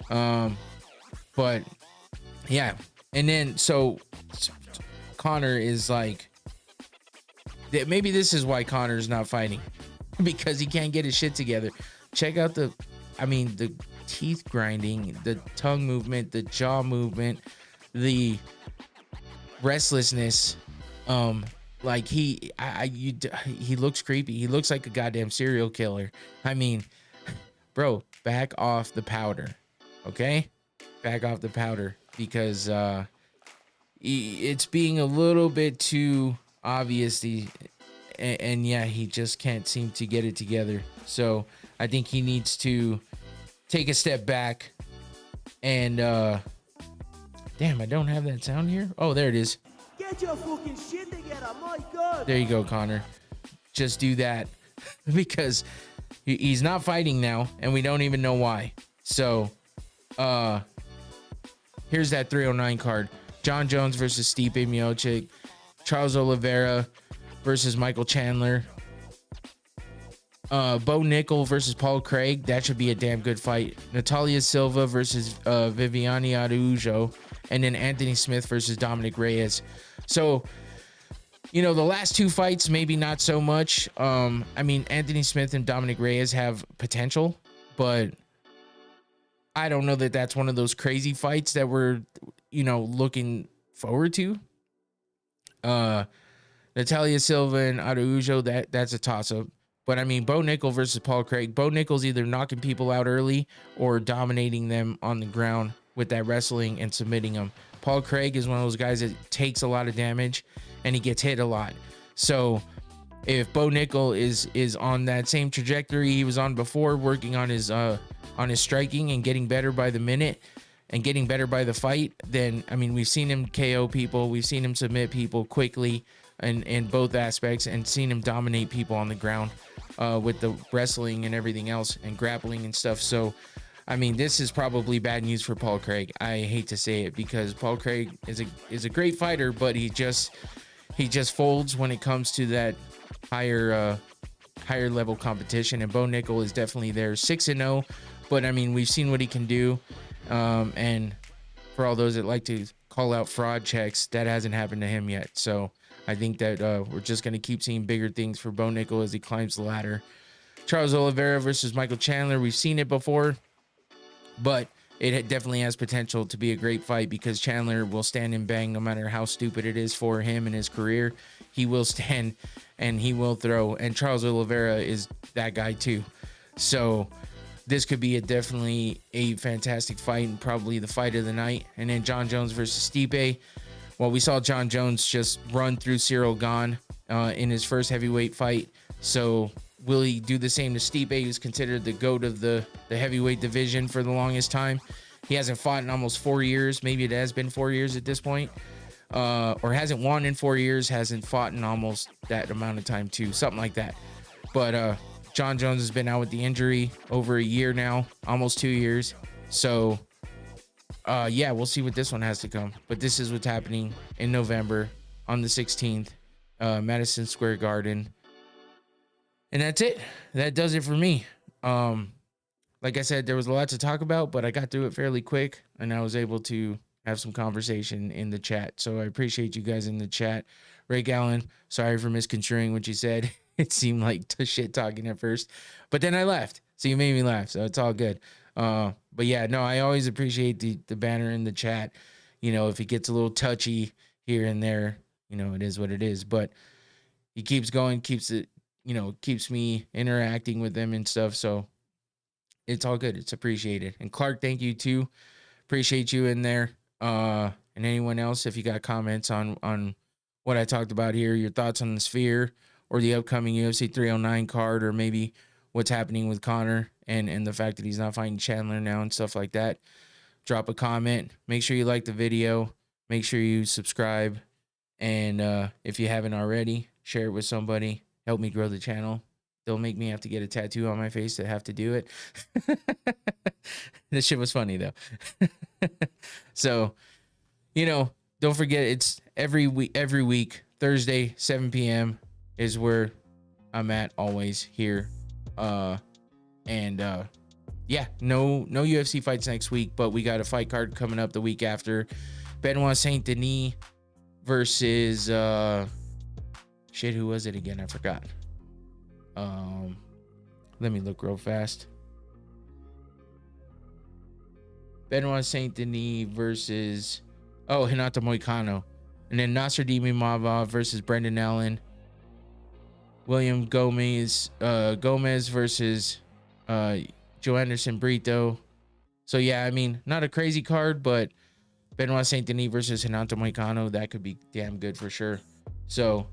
But yeah. And then, so Conor is like, maybe this is why Conor's not fighting, because he can't get his shit together. Check out the teeth grinding, the tongue movement, the jaw movement, the restlessness. Like he looks creepy. He looks like a goddamn serial killer. I mean, bro, back off the powder, okay? Back off the powder, because it's being a little bit too obvious. And yeah, he just can't seem to get it together. So I think he needs to take a step back and damn, I don't have that sound here. Oh, there it is. Get your fucking shit together, my God. There you go, Conor. Just do that, because he's not fighting now, and we don't even know why. So here's that 309 card. John Jones versus Stipe Miocic. Charles Oliveira versus Michael Chandler. Bo Nickel versus Paul Craig. That should be a damn good fight. Natalia Silva versus Viviane Araújo. And then Anthony Smith versus Dominic Reyes. So, you know, the last two fights, maybe not so much. I mean, Anthony Smith and Dominic Reyes have potential, but I don't know that that's one of those crazy fights that we're, you know, looking forward to. Natalia Silva and Araújo, that's a toss-up. But I mean, Bo Nickel versus Paul Craig. Bo Nickel's either knocking people out early or dominating them on the ground with that wrestling and submitting them. Paul Craig is one of those guys that takes a lot of damage and he gets hit a lot. So if Bo Nickel is on that same trajectory he was on before, working on his striking and getting better by the minute and getting better by the fight, then I mean, we've seen him KO people, we've seen him submit people quickly in both aspects, and seen him dominate people on the ground with the wrestling and everything else and grappling and stuff. So I mean, this is probably bad news for Paul Craig. I hate to say it, because Paul Craig is a great fighter, but he just folds when it comes to that higher level competition. And Bo Nickel is definitely there, 6-0. But I mean, we've seen what he can do. And for all those that like to call out fraud checks, that hasn't happened to him yet. So I think that we're just going to keep seeing bigger things for Bo Nickel as he climbs the ladder. Charles Oliveira versus Michael Chandler. We've seen it before, but it definitely has potential to be a great fight, because Chandler will stand and bang no matter how stupid it is for him in his career. He will stand and he will throw. And Charles Oliveira is that guy too. So this could be definitely a fantastic fight, and probably the fight of the night. And then John Jones versus Stipe. Well, we saw John Jones just run through Cyril Gane in his first heavyweight fight. So will he do the same to Stipe, who's considered the GOAT of the heavyweight division for the longest time? He hasn't fought in almost 4 years. Maybe it has been 4 years at this point. Or hasn't won in 4 years, hasn't fought in almost that amount of time too. Something like that. But John Jones has been out with the injury over a year now, almost 2 years. So yeah, we'll see what this one has to come. But this is what's happening in November on the 16th, Madison Square Garden. And that's it. That does it for me. Like I said, there was a lot to talk about, but I got through it fairly quick, and I was able to have some conversation in the chat. So I appreciate you guys in the chat. Ray Gallen, sorry for misconstruing what you said. It seemed like shit talking at first, but then I left. So you made me laugh. So it's all good. But yeah, no, I always appreciate the banner in the chat. You know, if it gets a little touchy here and there, you know, it is what it is. But he keeps going, keeps it, you know, keeps me interacting with them and stuff. So it's all good. It's appreciated. And Clark, thank you too. Appreciate you in there. And anyone else, if you got comments on what I talked about here, your thoughts on the Sphere or the upcoming UFC 309 card, or maybe what's happening with Conor and the fact that he's not fighting Chandler now and stuff like that, drop a comment. Make sure you like the video. Make sure you subscribe. And if you haven't already, share it with somebody. Help me grow the channel. Don't make me have to get a tattoo on my face to have to do it. This shit was funny though. So, you know, don't forget, it's every week, Thursday, 7 p.m. is where I'm at always here. Yeah, no UFC fights next week, but we got a fight card coming up the week after. Benoit Saint Denis versus who was it again? I forgot. Let me look real fast. Benoit Saint Denis versus Hinata Moicano. And then Nasruddin Imavov versus Brendan Allen. William Gomez versus Joe Anderson Brito. So yeah, I mean, not a crazy card, but Benoit Saint Denis versus Hinata Moicano, that could be damn good for sure. So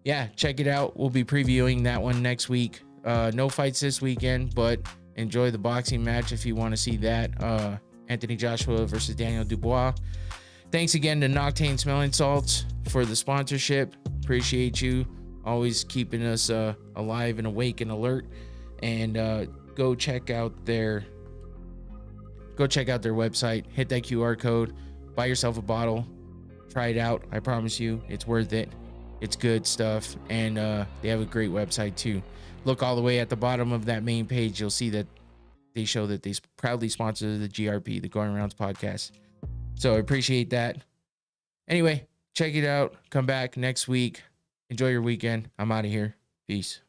yeah, check it out. We'll be previewing that one next week. No fights this weekend, but enjoy the boxing match if you want to see that. Anthony Joshua versus Daniel Dubois. Thanks again to Noctane Smelling Salts for the sponsorship. Appreciate you always keeping us alive and awake and alert. And go check out their website. Hit that QR code. Buy yourself a bottle. Try it out. I promise you, it's worth it. It's good stuff. And they have a great website too. Look all the way at the bottom of that main page. You'll see that they show that they proudly sponsor the GRP, the Going Rounds podcast. So I appreciate that. Anyway, check it out. Come back next week. Enjoy your weekend. I'm out of here. Peace.